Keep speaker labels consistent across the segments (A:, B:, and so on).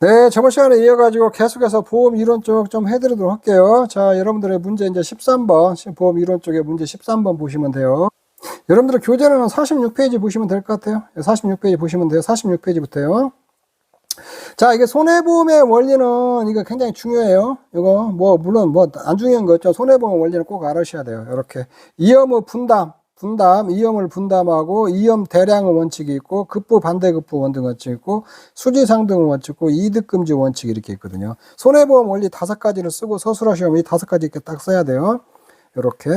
A: 네, 저번 시간에 이어가지고 계속해서 보험 이론 쪽 좀 해드리도록 할게요. 자, 여러분들의 문제 이제 13번, 보험 이론 쪽에 문제 13번 보시면 돼요. 여러분들 교재는 46페이지 보시면 될 것 같아요. 46페이지 보시면 돼요. 46페이지부터요. 자, 이게 손해보험의 원리는 이거 굉장히 중요해요. 이거 물론 안 중요한 거 있죠. 손해보험 원리는 꼭 알으셔야 돼요. 이렇게 이험의 분담, 이험을 분담하고 이험 대량의 원칙이 있고 급부 반대급부 원칙이 있고 수지상등 원칙 있고 이득금지 원칙이 이렇게 있거든요. 손해보험 원리 5가지를 쓰고 서술하시면 이 5가지 이렇게 딱 써야 돼요. 이렇게.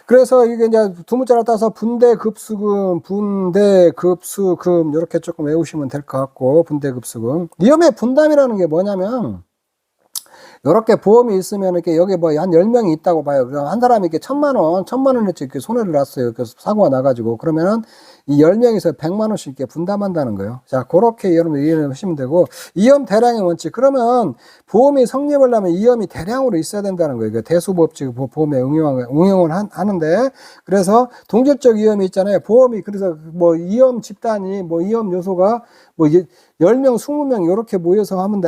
A: 그래서 이게 이제 두 문자를 따서 분대급수금, 이렇게 조금 외우시면 될 것 같고, 분대급수금. 이험의 분담이라는 게 뭐냐면, 이렇게 보험이 있으면 이렇게 여기 뭐 한 10명이 있다고 봐요. 한 사람이 이렇게 1,000만 원어치 이렇게 손해를 났어요. 그래서 사고가 나가지고. 그러면은 이 10명에서 100만 원씩 이렇게 분담한다는 거예요. 자, 그렇게 여러분 이해를 하시면 되고, 이험 대량의 원칙. 그러면 보험이 성립하려면 이험이 대량으로 있어야 된다는 거예요. 대수법칙 보험에 응용을 하는데, 그래서 동질적 이험이 있잖아요. 보험이 그래서 뭐 이험 집단이 뭐 이험 요소가 뭐 10명, 20명 이렇게 모여서 하면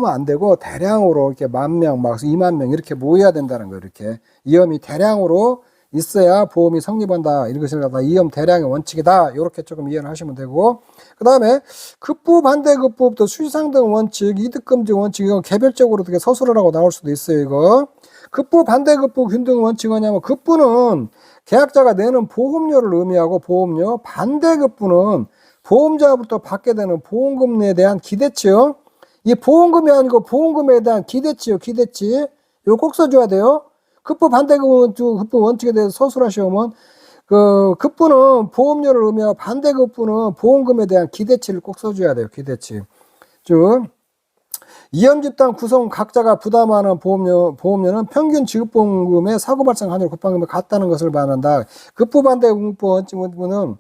A: 안 되고 대량으로 이렇게 10,000명, 막 20,000명 이렇게 모여야 된다는 거예요. 이렇게 이험이 대량으로 있어야 보험이 성립한다. 이것을 갖다 이험 대량의 원칙이다. 이렇게 조금 이해를 하시면 되고, 그 다음에 급부 반대급부부터 수지상등 원칙, 이득금지 원칙 이거 개별적으로 어떻게 서술을 하고 나올 수도 있어요. 이거 급부 반대급부 균등 원칙은 뭐냐면 급부는 계약자가 내는 보험료를 의미하고 보험료, 반대급부는 보험자부터 받게 되는 보험금에 대한 기대치요. 이 보험금이 아니고 보험금에 대한 기대치요. 기대치. 이거 꼭 써줘야 돼요. 급부 반대급부 원칙에 대해서 서술하시면 그 급부는 보험료를 의미하고 반대급부는 보험금에 대한 기대치를 꼭 써줘야 돼요. 기대치. 즉 이험집단 구성 각자가 부담하는 보험료는 평균 지급보험금의 사고 발생 환율 곱하기면 같다는 것을 말한다. 급부 반대급부 원칙은 이거는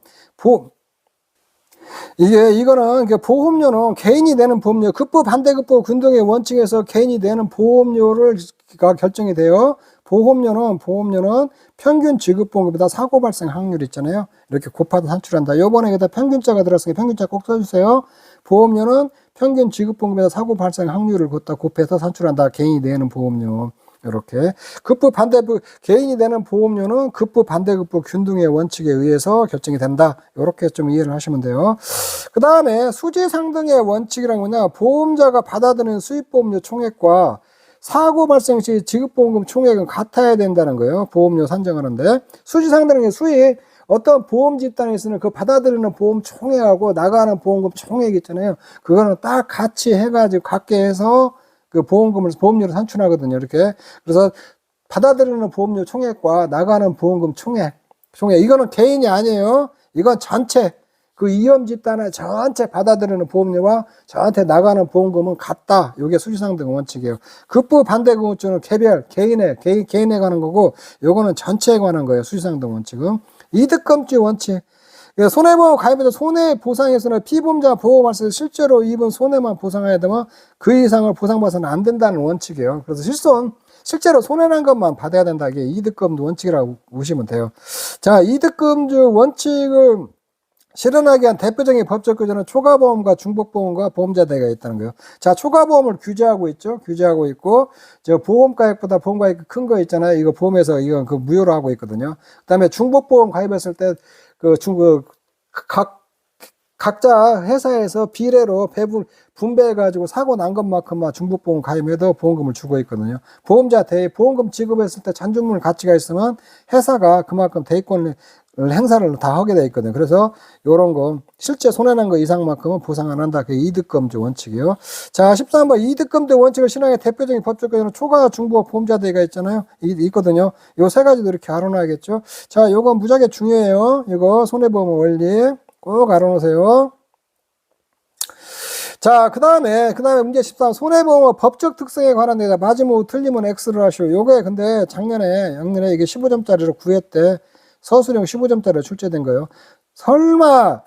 A: 보험료는 개인이 내는 보험료, 급부 반대급부 균등의 원칙에서 개인이 내는 보험료가 결정이 돼요. 보험료는 평균 지급보험금보다 사고 발생 확률 있잖아요. 이렇게 곱하다 산출한다. 요번에 여기다 평균자가 들었으니까 평균자 꼭 써주세요. 보험료는 평균 지급보험금보다 사고 발생 확률을 곱해서 산출한다. 개인이 내는 보험료. 이렇게 급부 반대급 개인이 내는 보험료는 급부 반대급부 균등의 원칙에 의해서 결정이 된다. 이렇게 좀 이해를 하시면 돼요. 그 다음에 수지상등의 원칙이란 뭐냐? 보험자가 받아들이는 수입보험료 총액과 사고 발생 시 지급보험금 총액은 같아야 된다는 거예요. 보험료 산정하는데 수지상등의 수익 어떤 보험 집단에 있으면 그 받아들이는 보험 총액하고 나가는 보험금 총액 있잖아요. 그거는 딱 같이 해가지고 같게 해서 그 보험료를 산출하거든요. 이렇게. 그래서 받아들이는 보험료 총액과 나가는 보험금 총액. 이거는 개인이 아니에요. 이건 전체, 그 이험 집단의 전체 받아들이는 보험료와 저한테 나가는 보험금은 같다. 이게 수지상등 원칙이에요. 급부 반대급부는 개인에 관한 거고, 요거는 전체에 관한 거예요. 수지상등 원칙은. 이득금지 원칙. 손해보험 가입해서 손해보상에서는 피보험자 보험할때 실제로 입은 손해만 보상해야 되면 그 이상을 보상받아서는 안 된다는 원칙이에요. 그래서 실제로 손해난 것만 받아야 된다. 이게 이득금지 원칙이라고 보시면 돼요. 자, 이득금지 원칙을 실현하기 위한 대표적인 법적 규정은 초과보험과 중복보험과 보험자대가 있다는 거예요. 자, 초과보험을 규제하고 있죠. 규제하고 있고, 보험가액보다 보험가액이 큰 거 있잖아요. 이거 보험에서 이건 무효로 하고 있거든요. 그 다음에 중복보험 가입했을 때 각자 회사에서 비례로 분배해가지고 사고 난 것만큼만 중복보험 가입해도 보험금을 주고 있거든요. 보험자 보험금 지급했을 때 잔존물 가치가 있으면 회사가 그만큼 대위권을 행사를 다 하게 돼 있거든요. 그래서 요런 거 실제 손해난 거 이상만큼은 보상 안 한다. 그게 이득금지 원칙이요. 자, 13번 이득금지 원칙을 실행의 대표적인 법적 규정은 초과 중복 보험자대가 있잖아요. 있거든요. 요 세 가지도 이렇게 알아놔야겠죠. 자, 요건 무지하게 중요해요. 이거 손해보험 원리 꼭 알아놓으세요. 자, 그 다음에 문제 13 손해보험 법적 특성에 관한 데다 맞으면 틀리면 X를 하시오. 요게 근데 작년에 이게 15점짜리로 9회 때 서술형 15점짜리로 출제된 거예요. 설마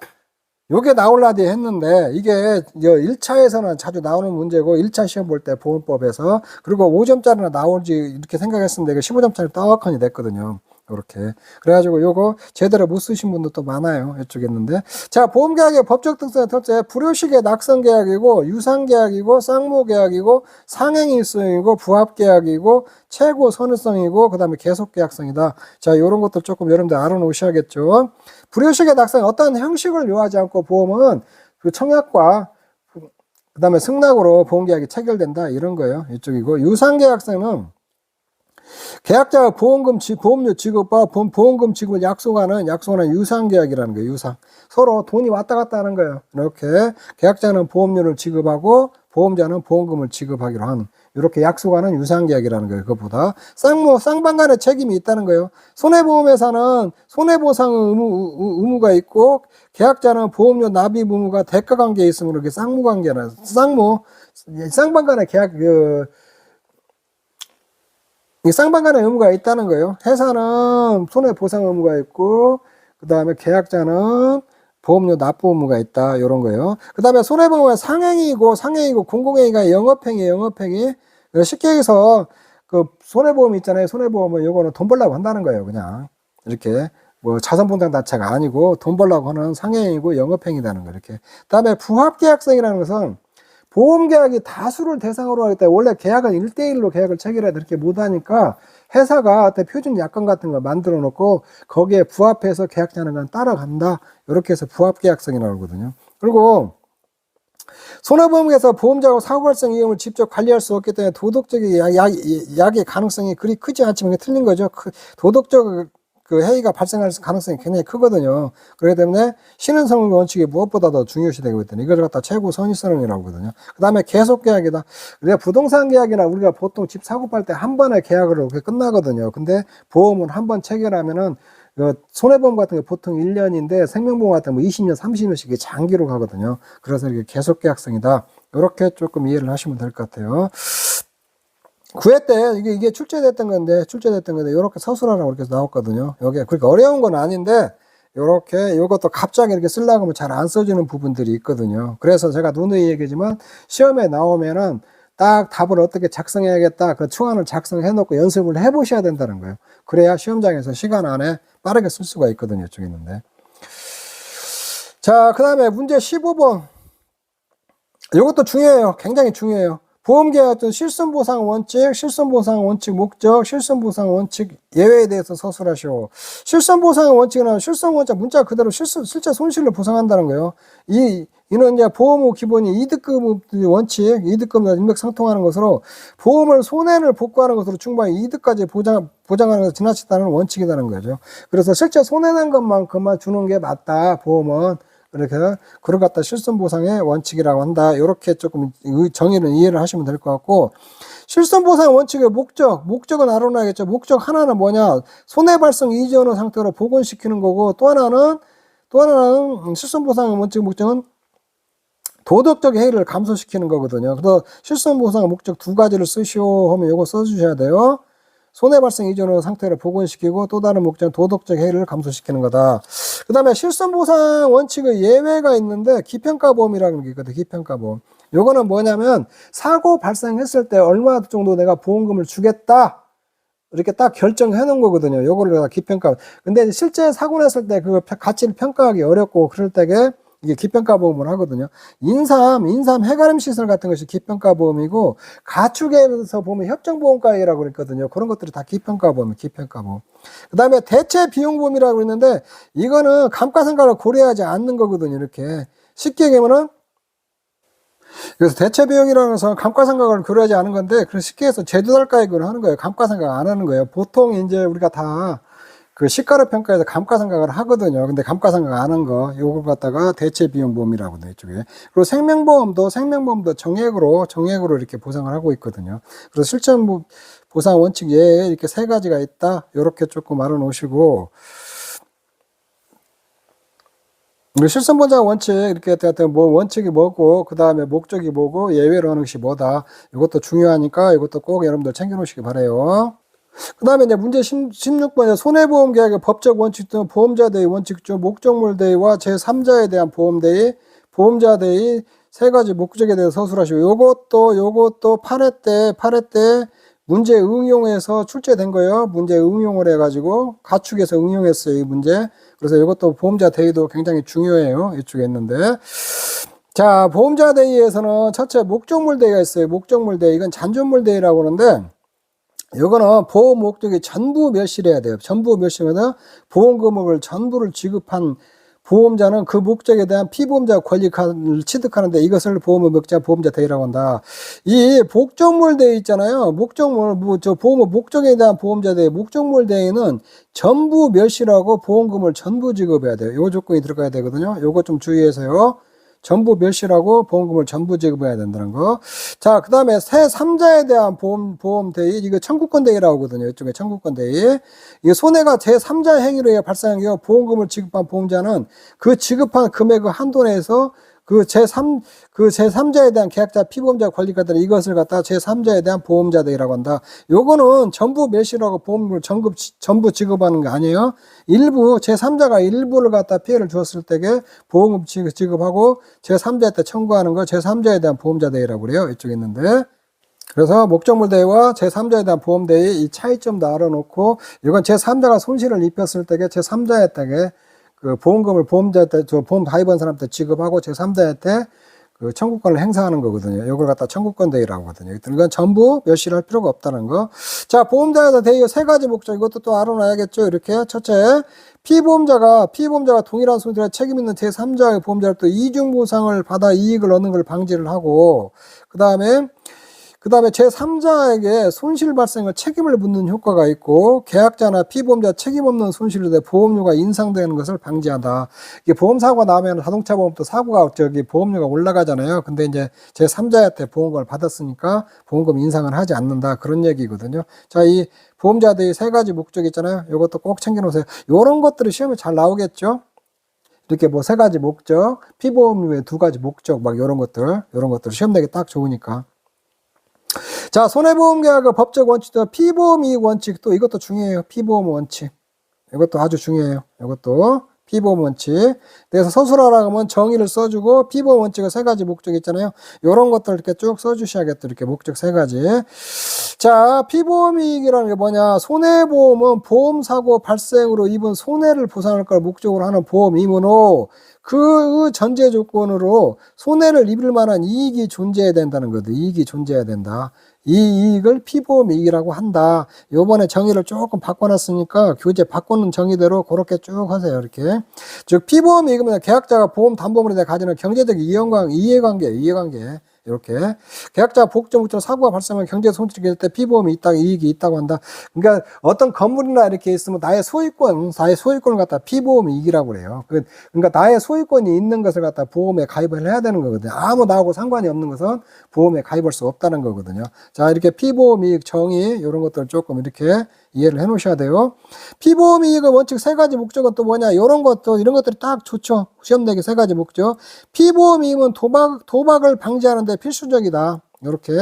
A: 요게 나올라디 했는데 이게 1차에서는 자주 나오는 문제고 1차 시험 볼 때 보험법에서 그리고 5점짜리나 나올지 이렇게 생각했었는데 이게 15점짜리 떡하니 됐거든요. 이렇게. 그래가지고 요거 제대로 못 쓰신 분도 또 많아요. 이쪽에 있는데. 자, 보험계약의 법적 특성의 첫째, 불효식의 낙선계약이고, 유상계약이고, 쌍무계약이고, 상행일성이고, 부합계약이고, 최고 선의성이고, 그 다음에 계속계약성이다. 자, 요런 것들 조금 여러분들 알아놓으셔야겠죠. 불효식의 낙선, 어떤 형식을 요하지 않고 보험은 그 청약과 그 다음에 승낙으로 보험계약이 체결된다. 이런 거예요. 이쪽이고, 유상계약성은 계약자가 보험료 지급과 보험금 지급을 약속하는 유상계약이라는 거예요. 유상. 서로 돈이 왔다 갔다 하는 거예요. 이렇게 계약자는 보험료를 지급하고 보험자는 보험금을 지급하기로 하는 이렇게 약속하는 유상계약이라는 거예요. 그것보다 쌍방 간의 책임이 있다는 거예요. 손해보험회사는 손해보상 의무가 있고 계약자는 보험료 납입 의무가 대가관계에 있으므로 이렇게 쌍무관계나 쌍방 간의 계약 이 쌍방 간의 의무가 있다는 거예요. 회사는 손해보상 의무가 있고 그 다음에 계약자는 보험료 납부 의무가 있다. 이런 거예요. 그 다음에 손해보험은 상행이고 공공행위가 영업행위. 쉽게 해서 그 손해보험 있잖아요. 손해보험은 요거는 돈 벌려고 한다는 거예요. 그냥 이렇게 뭐 자산분당 자체가 아니고 돈 벌려고 하는 상행이고 영업행위라는 거예요. 이렇게. 그 다음에 부합계약성이라는 것은 보험계약이 다수를 대상으로 할 때 원래 계약은 1대1로 계약을 체결해야 이렇게 못하니까 회사가 표준 약관 같은 거 만들어 놓고 거기에 부합해서 계약자는 건 따라간다. 이렇게 해서 부합계약성이라고 하거든요. 그리고 손해보험에서 보험자하고 사고 발생 위험을 직접 관리할 수 없기 때문에 도덕적인 약의 가능성이 그리 크지 않지만 틀린 거죠. 도덕적 그 해이가 발생할 가능성이 굉장히 크거든요. 그렇기 때문에 신은성 원칙이 무엇보다 더 중요시 되고 있다니 이걸 갖다 최고 선의성이라고 하거든요. 그 다음에 계속계약이다. 우리가 부동산 계약이나 우리가 보통 집 사고 팔 때 한 번에 계약으로 끝나거든요. 근데 보험은 한 번 체결하면은 손해보험 같은 게 보통 1년인데 생명보험 같은 거 20년, 30년씩 장기로 가거든요. 그래서 이게 계속계약성이다. 이렇게 조금 이해를 하시면 될 것 같아요. 9회 때 이게 출제됐던 건데 이렇게 서술하라고 이렇게 나왔거든요. 여기 그러니까 어려운 건 아닌데 요렇게 요것도 갑자기 이렇게 쓰려고 하면 잘 안 써주는 부분들이 있거든요. 그래서 제가 누누이 얘기지만 시험에 나오면은 딱 답을 어떻게 작성해야겠다 그 초안을 작성해 놓고 연습을 해 보셔야 된다는 거예요. 그래야 시험장에서 시간 안에 빠르게 쓸 수가 있거든요. 이쪽에 있는데. 자, 그 다음에 문제 15번. 이것도 중요해요. 굉장히 중요해요. 보험계약 어떤 실손보상 원칙, 실손보상 원칙 목적, 실손보상 원칙 예외에 대해서 서술하시오. 실손보상 원칙은 실손 원칙 문자 그대로 실제 손실을 보상한다는 거예요. 이는 이제 보험의 기본이 이득금 원칙, 이득금과 인맥상통하는 것으로 보험을 손해를 복구하는 것으로 충분히 이득까지 보장하는 것을 지나치다는 원칙이라는 거죠. 그래서 실제 손해난 것만큼만 주는 게 맞다. 보험은. 이렇게 그걸 갖다 실손보상의 원칙이라고 한다. 이렇게 조금 정의를 이해를 하시면 될 것 같고 실손보상 원칙의 목적은 알아놔야겠죠. 목적 하나는 뭐냐? 손해발생 이전의 상태로 복원시키는 거고 또 하나는 실손보상 원칙 목적은 도덕적 해이를 감소시키는 거거든요. 그래서 실손보상 목적 두 가지를 쓰시오 하면 이거 써주셔야 돼요. 손해발생 이전의 상태를 복원시키고 또 다른 목적은 도덕적 해이를 감소시키는 거다. 그 다음에 실손보상 원칙의 예외가 있는데 기평가보험이라는 게 있거든요. 기평가보험. 요거는 뭐냐면 사고 발생했을 때 얼마 정도 내가 보험금을 주겠다. 이렇게 딱 결정해 놓은 거거든요. 요거를 내가 기평가. 근데 실제 사고 났을 때 그 가치를 평가하기 어렵고 그럴 때게 이게 기평가보험을 하거든요. 인삼 해가림 시설 같은 것이 기평가보험이고 가축에서 보면 협정보험가액이라고 그랬거든요. 그런 것들이 다 기평가보험. 그 다음에 대체비용보험이라고 있는데 이거는 감가상각을 고려하지 않는 거거든요. 이렇게 쉽게 얘기하면은 그래서 대체비용이라는 것은 감가상각을 고려하지 않은 건데 그래서 쉽게 해서 제도달가액으로 하는 거예요. 감가상각 안 하는 거예요. 보통 이제 우리가 다 그 시가로 평가해서 감가상각을 하거든요. 근데 감가상각 안 한 거, 요걸 갖다가 대체비용보험이라고 돼, 이쪽에. 그리고 생명보험도 정액으로 이렇게 보상을 하고 있거든요. 그래서 실전 보상 원칙 예에 이렇게 세 가지가 있다. 요렇게 조금 알아 놓으시고. 실손보장 원칙, 이렇게 뭐 원칙이 뭐고, 그 다음에 목적이 뭐고, 예외로 하는 것이 뭐다. 이것도 중요하니까 이것도 꼭 여러분들 챙겨 놓으시기 바라요. 그 다음에 이제 문제 16번에 손해보험 계약의 법적 원칙 등 보험자 대의 원칙 중 목적물 대의와 제3자에 대한 보험 대의, 보험자 대의 세 가지 목적에 대해서 서술하시고 요것도 8회 때 문제 응용해서 출제된 거예요. 문제 응용을 해가지고 가축에서 응용했어요. 이 문제. 그래서 이것도 보험자 대의도 굉장히 중요해요. 이쪽에 있는데. 자, 보험자 대의에서는 첫째 목적물 대의가 있어요. 목적물 대의. 이건 잔존물 대의라고 하는데, 이거는 보험 목적이 전부 멸실해야 돼요. 전부 멸실하면 보험금액을 전부를 지급한 보험자는 그 목적에 대한 피보험자 권리를 취득하는데 이것을 보험자 대의라고 한다. 이 목적물 대의 있잖아요. 목적물, 보험 목적에 대한 보험자 대의, 목적물 대의는 전부 멸실하고 보험금을 전부 지급해야 돼요. 요 조건이 들어가야 되거든요. 요거 좀 주의해서요. 전부 멸실하고 보험금을 전부 지급해야 된다는 거. 자, 그 다음에 제3자에 대한 보험 대의, 이거 청구권 대의라고 하거든요. 이쪽에 청구권 대의. 이 손해가 제3자 행위로 해 발생한 경우 보험금을 지급한 보험자는 그 지급한 금액의 한도 내에서 그 제3자에 대한 계약자 피보험자 권리가들 이것을 갖다 제3자에 대한 보험자 대의라고 한다. 요거는 전부 멸실하고 보험금을 전부 지급하는 게 아니에요. 일부 제3자가 일부를 갖다 피해를 주었을 때에 보험금 지급하고 제3자한테 청구하는 거 제3자에 대한 보험자 대의라고 그래요. 이쪽에 있는데. 그래서 목적물 대의와 제3자에 대한 보험 대의 이 차이점도 알아놓고 이건 제3자가 손실을 입혔을 때에 제3자한테 그 보험금을 보험자한테 보험 가입한 사람한테 지급하고 제3자한테 그 청구권을 행사하는 거거든요. 이걸 갖다 청구권 대의라고 하거든요. 이건 전부 멸실할 필요가 없다는 거. 자, 보험자에다 대의 세 가지 목적 이것도 또 알아놔야겠죠. 이렇게 첫째, 피보험자가 동일한 손실에 책임 있는 제3자의 보험자를 또 이중 보상을 받아 이익을 얻는 걸 방지를 하고 그다음에 제3자에게 손실 발생을 책임을 묻는 효과가 있고 계약자나 피보험자 책임 없는 손실로 돼 보험료가 인상되는 것을 방지한다. 이게 보험사고가 나면 자동차 보험도 사고가 보험료가 올라가잖아요. 근데 이제 제3자한테 보험금을 받았으니까 보험금 인상을 하지 않는다. 그런 얘기거든요. 자, 이 보험자들이 세 가지 목적 있잖아요. 이것도 꼭 챙겨놓으세요. 이런 것들이 시험에 잘 나오겠죠. 이렇게 뭐 세 가지 목적, 피보험료의 두 가지 목적 막 이런 것들 시험 내기 딱 좋으니까. 자, 손해보험계약의 법적 원칙도 피보험이익 원칙도 이것도 중요해요. 피보험 원칙. 이것도 아주 중요해요. 이것도 피보험 원칙. 그래서 서술하라고 하면 정의를 써주고 피보험 원칙의 세 가지 목적 있잖아요. 이런 것들 이렇게 쭉 써주셔야겠다. 이렇게 목적 세 가지. 자, 피보험이익이라는 게 뭐냐? 손해보험은 보험사고 발생으로 입은 손해를 보상할 걸 목적으로 하는 보험이므로 그 전제 조건으로 손해를 입을 만한 이익이 존재해야 된다는 거죠. 이익이 존재해야 된다. 이 이익을 피보험이익이라고 한다. 요번에 정의를 조금 바꿔놨으니까 교재 바꾸는 정의대로 그렇게 쭉 하세요. 이렇게. 즉 피보험이익은 계약자가 보험 담보물에 대해 가지는 경제적 이해관계. 이렇게 계약자 복종부터 사고가 발생하면 경제 손실이 될 때 피보험이 있다, 이익이 있다고 한다. 그러니까 어떤 건물이나 이렇게 있으면 나의 소유권을 갖다 피보험 이익이라고 그래요. 그러니까 나의 소유권이 있는 것을 갖다 보험에 가입을 해야 되는 거거든요. 아무 나하고 상관이 없는 것은 보험에 가입할 수 없다는 거거든요. 자, 이렇게 피보험 이익 정의 이런 것들 조금 이렇게 이해를 해 놓으셔야 돼요. 피보험 이익의 원칙 세 가지 목적은 또 뭐냐? 이런 것들이 딱 좋죠. 시험 내기 세 가지 목적. 피보험 이익은 도박을 방지하는데 필수적이다. 이렇게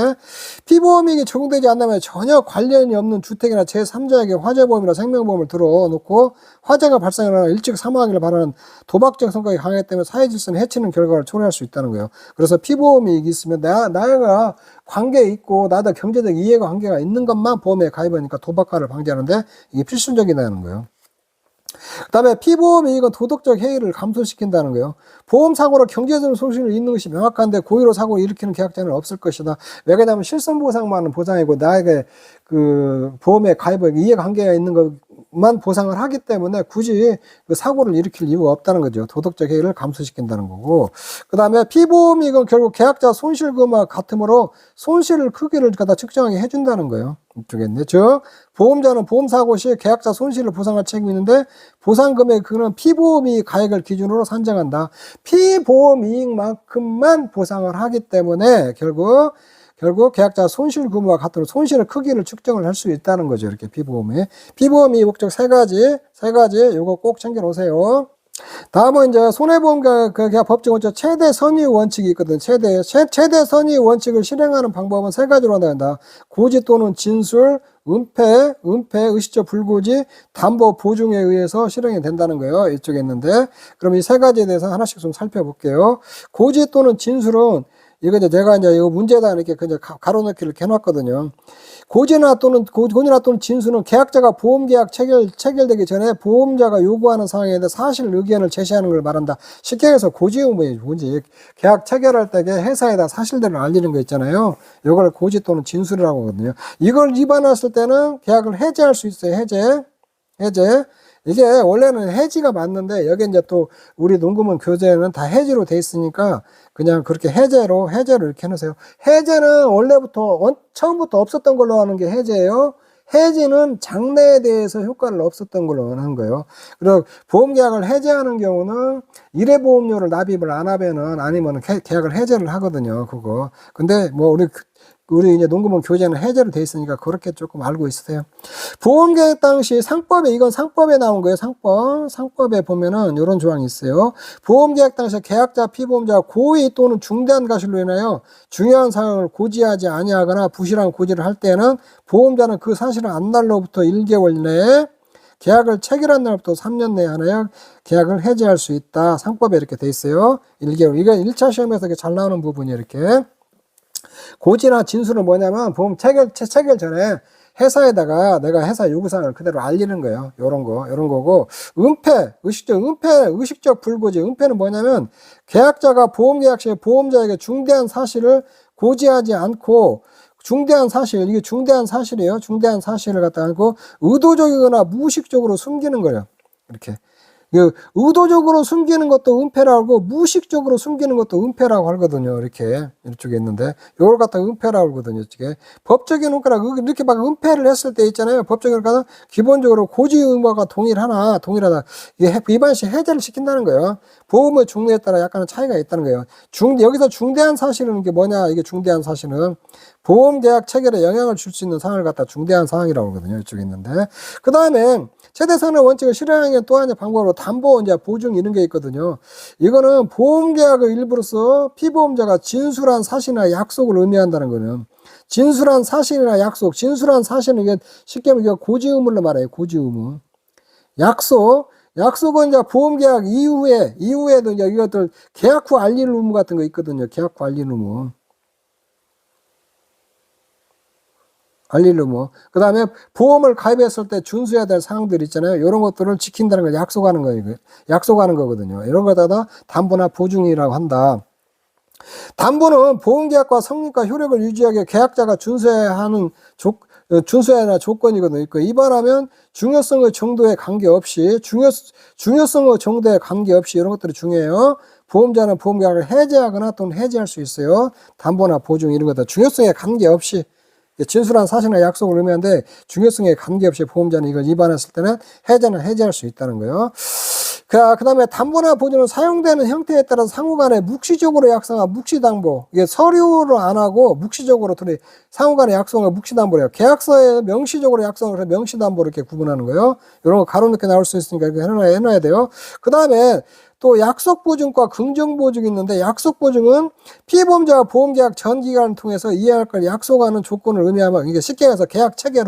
A: 피보험이익이 적용되지 않다면 전혀 관련이 없는 주택이나 제3자에게 화재보험이나 생명보험을 들어놓고 화재가 발생하거나 일찍 사망하기를 바라는 도박적 성격이 강하기 때문에 사회질서를 해치는 결과를 초래할 수 있다는 거예요. 그래서 피보험이익이 있으면 나가 관계 있고 나도 경제적 이해가 관계가 있는 것만 보험에 가입하니까 도박화를 방지하는데 이게 필수적이라는 거예요. 그 다음에 피보험 이익은 도덕적 해이를 감소시킨다는 거예요. 보험사고로 경제적 손실을 입는 것이 명확한데 고의로 사고를 일으키는 계약자는 없을 것이다. 왜 그러냐면 실손보상만은 보상이고 나에게 그 보험에 가입하기 이해관계가 있는 것만 보상을 하기 때문에 굳이 그 사고를 일으킬 이유가 없다는 거죠. 도덕적 해이를 감소시킨다는 거고. 그 다음에 피보험 이익은 결국 계약자 손실금과 같으므로 손실을 크기를 갖다 측정하게 해준다는 거예요. 이쪽에 즉 보험자는 보험사고 시 계약자 손실을 보상할 책임이 있는데 보상금액 그는 피보험이익 가액을 기준으로 산정한다. 피보험이익만큼만 보상을 하기 때문에 결국 계약자 손실 규모와 같은 손실의 크기를 측정을 할 수 있다는 거죠. 이렇게 피보험이익 목적 세 가지 요거 꼭 챙겨 놓으세요. 다음은 이제 손해보험 계약 법정 원칙 최대 선의 원칙이 있거든. 최대 선의 원칙을 실행하는 방법은 세 가지로 한다. 고지 또는 진술, 은폐, 의식적 불고지, 담보 보증에 의해서 실행이 된다는 거예요. 이쪽에 있는데 그럼 이 세 가지에 대해서 하나씩 좀 살펴볼게요. 고지 또는 진술은 이거 이제 내가 이제 이거 문제다 이렇게 그냥 가로넣기를 해놨거든요. 고지나 또는 진수는 계약자가 보험계약 체결되기 전에 보험자가 요구하는 사항에 대해 사실 의견을 제시하는 걸 말한다. 쉽게 해서 고지 의무예요. 뭔지 계약 체결할 때 회사에다 사실대로 알리는 거 있잖아요. 이걸 고지 또는 진술이라고 하거든요. 이걸 위반했을 때는 계약을 해지할 수 있어요. 해제. 이게 원래는 해지가 맞는데 여기 이제 또 우리 농구문 교재는 다 해지로 돼 있으니까 그냥 그렇게 해제로 이렇게 해놓으세요. 해제는 원래부터 처음부터 없었던 걸로 하는 게 해제예요. 해지는 장래에 대해서 효과를 없었던 걸로 하는 거예요. 그리고 보험계약을 해제하는 경우는 일회보험료를 납입을 안 하면은 아니면 계약을 해제를 하거든요. 그거. 근데 뭐 우리 이제 농구문 교재는 해제로 돼 있으니까 그렇게 조금 알고 있으세요. 보험계약 당시 이건 상법에 나온 거예요. 상법에 보면은 이런 조항이 있어요. 보험계약 당시 계약자, 피보험자가 고의 또는 중대한 과실로 인하여 중요한 사항을 고지하지 아니하거나 부실한 고지를 할 때는 보험자는 그 사실을 안 날로부터 1개월 내에 계약을 체결한 날부터 3년 내에 하나여 계약을 해지할 수 있다. 상법에 이렇게 돼 있어요. 1개월. 이거 1차 시험에서 잘 나오는 부분이 이렇게. 고지나 진술은 뭐냐면 보험 체결 전에 회사에다가 내가 회사 요구사항을 그대로 알리는 거예요. 이런 거고. 의식적 불고지. 은폐는 뭐냐면 계약자가 보험계약 시에 보험자에게 중대한 사실을 고지하지 않고 이게 중대한 사실이에요. 중대한 사실을 갖다 않고 의도적이거나 무의식적으로 숨기는 거예요. 이렇게. 의도적으로 숨기는 것도 은폐라고 하고 무의식적으로 숨기는 것도 은폐라고 하거든요. 이쪽에 있는데 이걸 갖다 은폐라고 하거든요. 이쪽에 법적인 은폐라 이렇게 막 은폐를 했을 때 있잖아요. 법적인 은폐는 기본적으로 고지 의무가 동일하다. 이게 위반 시 해제를 시킨다는 거예요. 보험의 종류에 따라 약간의 차이가 있다는 거예요. 여기서 중대한 사실은 이게 뭐냐? 이게 중대한 사실은 보험계약 체결에 영향을 줄 수 있는 사항을 갖다 중대한 사항이라고 하거든요. 이쪽에 있는데 그 다음에 최대선의 원칙을 실행하는 또 하나의 방법으로 담보, 보증 이런 게 있거든요. 이거는 보험계약의 일부로서 피보험자가 진술한 사실이나 약속을 의미한다는 거는 진술한 사실이나 약속, 진술한 사실은 이게 쉽게 말하면 고지 의무로 말해요. 고지 의무. 약속은 이제 보험계약 이후에도 이제 이것들 계약 후 알릴 의무 같은 거 있거든요. 계약 후 알릴 의무. 그 다음에 보험을 가입했을 때 준수해야 될 사항들 있잖아요. 이런 것들을 지킨다는 걸 약속하는 거예요. 약속하는 거거든요. 이런 거다가 담보나 보증이라고 한다. 담보는 보험계약과 성립과 효력을 유지하기 계약자가 준수해야 하는 조건이거든요. 위반하면 중요성의 정도에 관계없이 이런 것들이 중요해요. 보험자는 보험계약을 해제하거나 또는 해지할 수 있어요. 담보나 보증 이런 것들 중요성에 관계없이 진술한 사실이나 약속을 의미하는데 중요성에 관계없이 보험자는 이걸 위반했을 때는 해제할 수 있다는 거예요. 그 다음에 담보나 보증은 사용되는 형태에 따라서 상호간에 묵시적으로 약속한 묵시담보. 이게 서류로 안 하고 묵시적으로 상호간에 약속한 묵시담보래요. 계약서에 명시적으로 약속을 해서 명시담보를 이렇게 구분하는 거예요. 이런 거 가로넣게 나올 수 있으니까 이렇게 해놔야 돼요. 그 다음에 또 약속보증과 긍정보증이 있는데 약속보증은 피보험자가 보험계약 전 기간을 통해서 이해할 걸 약속하는 조건을 의미하면 이게 쉽게 해서 계약 체결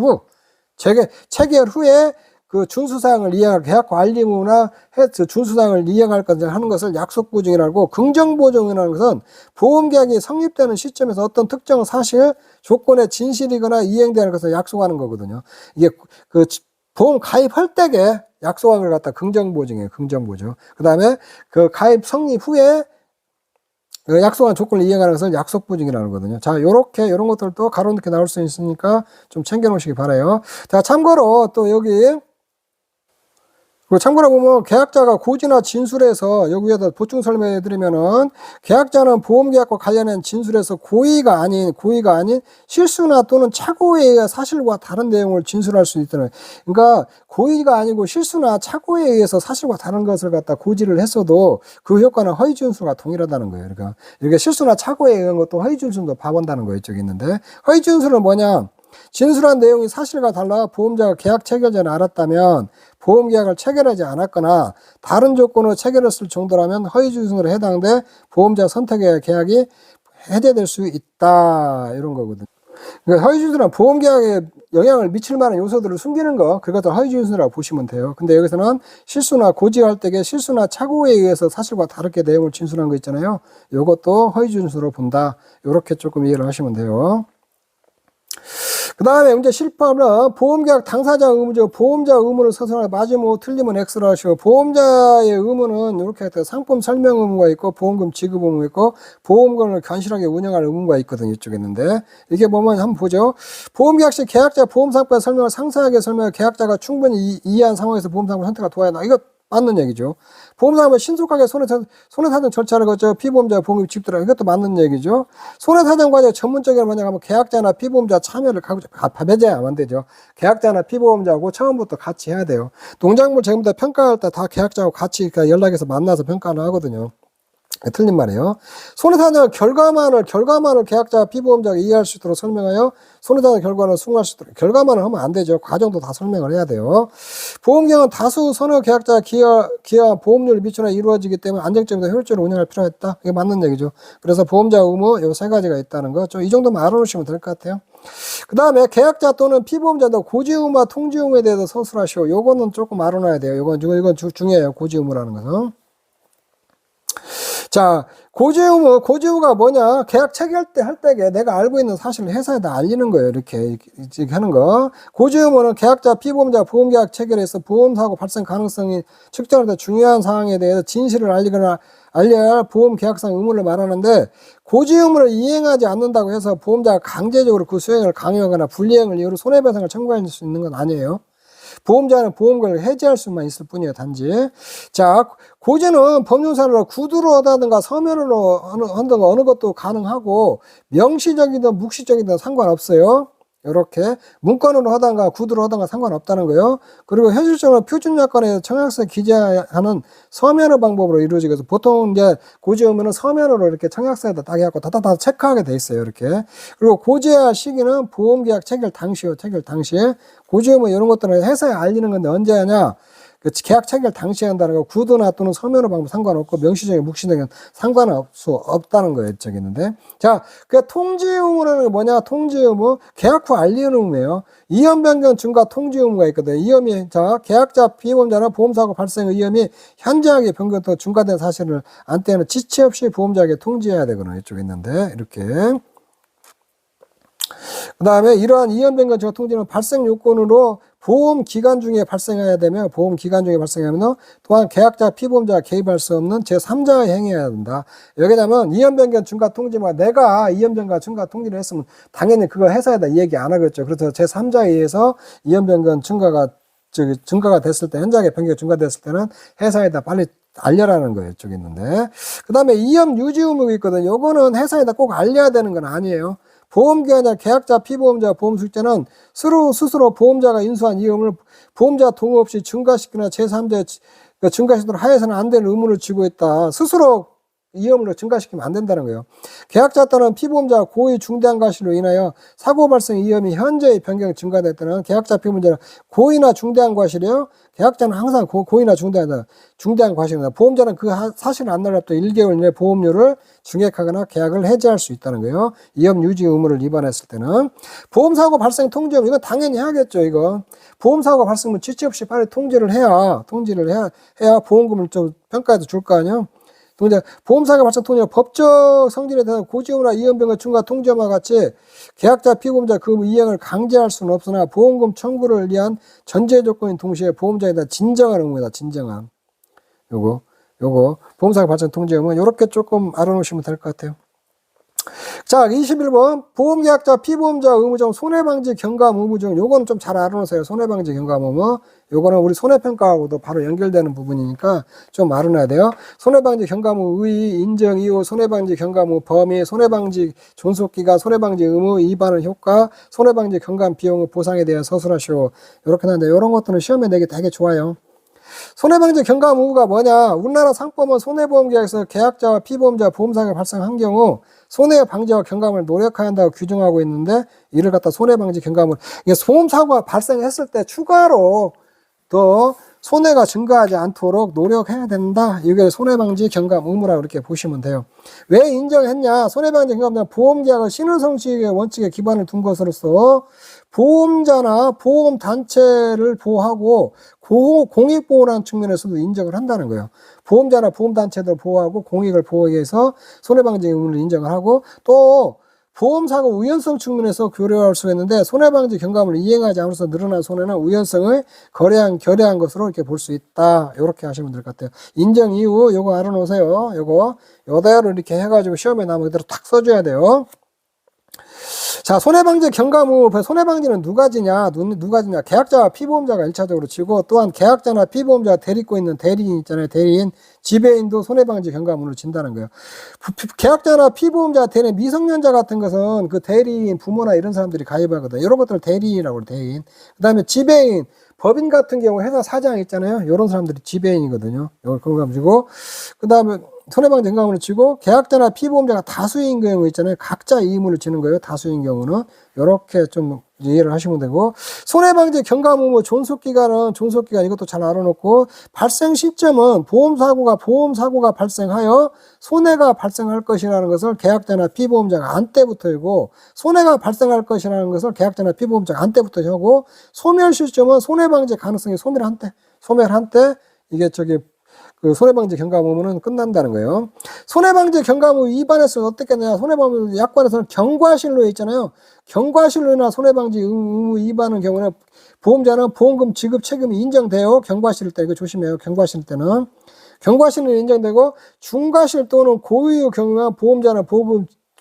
A: 후에 그 준수사항을 이해할 계약 관리무나 준수사항을 이해할 것을 하는 것을 약속보증이라고 긍정보증이라는 것은 보험계약이 성립되는 시점에서 어떤 특정 사실 조건의 진실이거나 이행되는 것을 약속하는 거거든요. 이게 그 보험 가입할 때에 약속한 걸 갖다 긍정보증이에요. 긍정보증. 그 다음에 그 가입 성립 후에 그 약속한 조건을 이행하는 것을 약속보증이라는 거거든요. 자, 이런 것들도 가로넣게 나올 수 있으니까 좀 챙겨 놓으시기 바라요. 자, 참고로 또 여기 참고로 보면 계약자가 고지나 진술에서 여기 위에다 보충 설명해 드리면은 계약자는 보험계약과 관련한 진술에서 고의가 아닌 실수나 또는 착오에 의해 사실과 다른 내용을 진술할 수 있다는, 그러니까 고의가 아니고 실수나 착오에 의해서 사실과 다른 것을 갖다 고지를 했어도 그 효과는 허위 진술과 동일하다는 거예요. 그러니까 이렇게 실수나 착오에 의한 것도 허위 진술도 봐본다는 거예요. 이쪽에 있는데 허위 진술은 뭐냐? 진술한 내용이 사실과 달라 보험자가 계약 체결 전에 알았다면 보험계약을 체결하지 않았거나 다른 조건으로 체결했을 정도라면 허위진술에 해당돼 보험자 선택의 계약이 해제될 수 있다. 이런 거거든요. 그러니까 허위준수는 보험계약에 영향을 미칠 만한 요소들을 숨기는 거, 그것도 허위준수라고 보시면 돼요. 근데 여기서는 실수나 고지할 때에 실수나 착오에 의해서 사실과 다르게 내용을 진술한 거 있잖아요. 이것도 허위준수로 본다. 이렇게 조금 이해를 하시면 돼요. 그 다음에 문제 실파는 보험계약 당사자 의무죠. 보험자 의무를 서술하여 맞으면 틀리면 X로 하시고, 보험자의 의무는 이렇게 해서 상품 설명 의무가 있고 보험금 지급 의무가 있고 보험금을 견실하게 운영할 의무가 있거든요. 이쪽에 있는데 이게 보면 한번 보죠. 보험계약 시 계약자 보험상품의 설명을 상세하게 설명해 계약자가 충분히 이해한 상황에서 보험상품 선택을 도와야 한다. 이거 맞는 얘기죠. 보험사업은 신속하게 손해사정 절차를 거쳐 피보험자 보험금 지급들어 이것도 맞는 얘기죠. 손해사정 과정 전문적으로 만약하면 계약자나 피보험자 참여를 배제하면 안 되죠. 계약자나 피보험자하고 처음부터 같이 해야 돼요. 농작물 전부 다 평가할 때 다 계약자하고 같이 연락해서 만나서 평가를 하거든요. 틀린 말이에요. 손해사정 결과만을 계약자 피보험자가 이해할 수 있도록 설명하여 손해사정 결과를 수긍할 수 있도록, 결과만을 하면 안 되죠. 과정도 다 설명을 해야 돼요. 보험계약은 다수 선호 계약자가 기여한 보험료를 미천에 이루어지기 때문에 안정적이고 효율적으로 운영할 필요가 있다. 이게 맞는 얘기죠. 그래서 보험자 의무 요 세 가지가 있다는 거, 이 정도만 알아놓으시면 될 것 같아요. 그 다음에 계약자 또는 피보험자도 고지 의무와 통지 의무에 대해서 서술하시오. 요거는 조금 알아놔야 돼요. 이건 중요해요. 고지 의무라는 것은. 자, 고지의무가 뭐냐? 계약 체결 때 할 때에 내가 알고 있는 사실을 회사에다 알리는 거예요. 이렇게 하는 거. 고지의무는 계약자, 피보험자, 보험계약 체결에서 보험사고 발생 가능성이 측정할 때 중요한 사항에 대해서 진실을 알려야 할 보험계약상 의무를 말하는데, 고지의무를 이행하지 않는다고 해서 보험자가 강제적으로 그 수행을 강요하거나 불이행을 이유로 손해배상을 청구할 수 있는 건 아니에요. 보험자는 보험금을 해지할 수만 있을 뿐이에요, 단지. 자, 고지는 법률상으로 구두로 하다든가 서면으로 한다든가 어느 것도 가능하고, 명시적이든 묵시적이든 상관없어요. 이렇게 문건으로 하다가 구두로 하다가 상관없다는 거예요. 그리고 현실적으로 표준약관에 청약서에 기재하는 서면의 방법으로 이루어지게 해서 보통 이제 고지 의무는 서면으로 이렇게 청약서에다 딱 해갖고 다다다 체크하게 돼 있어요. 이렇게. 그리고 고지할 시기는 보험계약 체결 당시요. 체결 당시에. 고지 의무 이런 것들은 회사에 알리는 건데 언제 하냐? 그 계약 체결 당시에 한다는 거, 구두나 또는 서면으로 방법 상관없고 명시적인 묵시적인 상관없다는 거예요. 저기 있는데. 자, 그 통지 의무라는 게 뭐냐? 통지 의무, 계약 후 알리는 의무예요. 이연 변경 증가 통지 의무가 있거든요. 이연이, 자, 계약자 피보험자는 보험사고 발생 위험이 현저하게 변경 또 중과된 사실을 안 때는 지체 없이 보험자에게 통지해야 되거든요. 이쪽에 있는데, 이렇게. 그 다음에 이러한 이연 변경 증가 통지는 발생 요건으로 보험 기간 중에 발생해야 되며, 보험 기간 중에 발생하면 또한 계약자 피보험자가 개입할 수 없는 제3자가 행해야 된다. 여기냐면 이연 변경 증가 통지만 내가 이연 변경 증가 통지를 했으면 당연히 그거 회사에다 얘기 안 하겠죠. 그래서 제3자에 의해서 이연 변경 증가가 됐을 때, 현장에 변경 증가됐을 때는 회사에다 빨리 알려라는 거예요. 이쪽에 있는데. 그 다음에 이연 유지 의무가 있거든요. 요거는 회사에다 꼭 알려야 되는 건 아니에요. 보험기관이나 계약자, 피보험자, 보험술제는 스스로 보험자가 인수한 이음을 보험자 동의 없이 증가시키거나 제3자 증가시키도록 하여서는 안 될 의무를 지고 있다. 스스로 이음으로 증가시키면 안 된다는 거예요. 계약자 또는 피보험자 고의 중대한 과실로 인하여 사고 발생 위험이 현재의 변경이 증가됐다는 계약자, 피보험자는 고의나 중대한 과실이에요. 계약자는 항상 고의나 중대한 과실입니다. 보험자는 그 사실을 안 알았던 1개월 내에 보험료를 증액하거나 계약을 해지할 수 있다는 거예요. 위험 유지 의무를 위반했을 때는. 보험사고 발생 통지금, 이건 당연히 해야겠죠. 이거 보험사고 발생은 지체 없이 빨리 통지를 해야 보험금을 좀 평가해서 줄 거 아니에요. 보험사고 발생 통지는 법적 성질에 대한 고지의무나 이연변경 증가 통지와 같이 계약자, 피보험자 그 이행을 강제할 수는 없으나 보험금 청구를 위한 전제 조건인 동시에 보험자에 대한 진정한 의무다. 진정한. 요거 보험사고 발생 통지 의무 요렇게 조금 알아놓으시면 될 것 같아요. 자, 21번 보험계약자, 피보험자 의무 중 손해방지 경감 의무 중 요거는 좀 잘 알아놓으세요. 손해방지 경감 의무. 요거는 우리 손해평가하고도 바로 연결되는 부분이니까 좀 알아놔야 돼요. 손해방지 경감 의무 의의, 인정 이후, 손해방지 경감 의무 범위, 손해방지 존속기간, 손해방지 의무 위반의 효과, 손해방지 경감 비용의 보상에 대한 서술하시오. 요렇게 하는데 요런 것들은 시험에 내기 되게 좋아요. 손해방지 경감 의무가 뭐냐? 우리나라 상법은 손해보험계약에서 계약자와 피보험자 보험사고가 발생한 경우 손해방지와 경감을 노력해야 한다고 규정하고 있는데, 이를 갖다 손해방지 경감을, 이게 보험사고가 발생했을 때 추가로 더 손해가 증가하지 않도록 노력해야 된다. 이게 손해방지 경감 의무라고 이렇게 보시면 돼요. 왜 인정했냐? 손해방지 경감은 보험계약을 신의성취의 원칙에 기반을 둔 것으로서 보험자나 보험단체를 보호하고 공익보호라는 측면에서도 인정을 한다는 거예요. 보험자나 보험단체들 보호하고 공익을 보호하기 위해서 손해방지 의무를 인정을 하고, 또 보험사고 우연성 측면에서 고려할 수 있는데, 손해방지 경감을 이행하지 않아서 늘어난 손해는 우연성을 결여한 것으로 이렇게 볼 수 있다. 이렇게 하시면 될 것 같아요. 인정 이유 요거 알아놓으세요. 요거 요대로 이렇게 해가지고 시험에 나오면 그대로 딱 써줘야 돼요. 자, 손해방지 경감 후, 손해방지는 누가 지냐? 계약자와 피보험자가 1차적으로 지고, 또한 계약자나 피보험자가 데리고 있는 대리인 있잖아요. 대리인, 지배인도 손해방지 경감으로 진다는 거예요. 계약자나 피보험자, 대리인, 미성년자 같은 것은 그 대리인, 부모나 이런 사람들이 가입하거든요. 이런 것들을 대리인이라고 그래요, 대리인. 그 다음에 지배인, 법인 같은 경우 회사 사장 있잖아요. 이런 사람들이 지배인이거든요. 이걸 경감 지고, 그 다음에 손해방지 경감을 지고, 계약자나 피보험자가 다수인 경우 있잖아요. 각자 의무를 지는 거예요. 다수인 경우는. 이렇게 좀 이해를 하시면 되고, 손해방지 경감 의무 존속기간 이것도 잘 알아놓고, 발생 시점은 보험사고가 발생하여 손해가 발생할 것이라는 것을 계약자나 피보험자가 안 때부터이고, 손해가 발생할 것이라는 것을 계약자나 피보험자가 안 때부터 하고, 소멸 시점은 손해방지 가능성이 소멸한 때 이게 그 손해방지 경감 의무는 끝난다는 거예요. 손해방지 경감 의무 위반했으면 어떻게 하냐? 손해방지 약관에서는 경과실로 있잖아요. 경과실로나 손해방지 의무 위반의 경우는 보험자는 보험금 지급 책임이 인정돼요. 경과실 때 이거 조심해요. 경과실 때는 인정되고, 중과실 또는 고의의 경우는 보험자는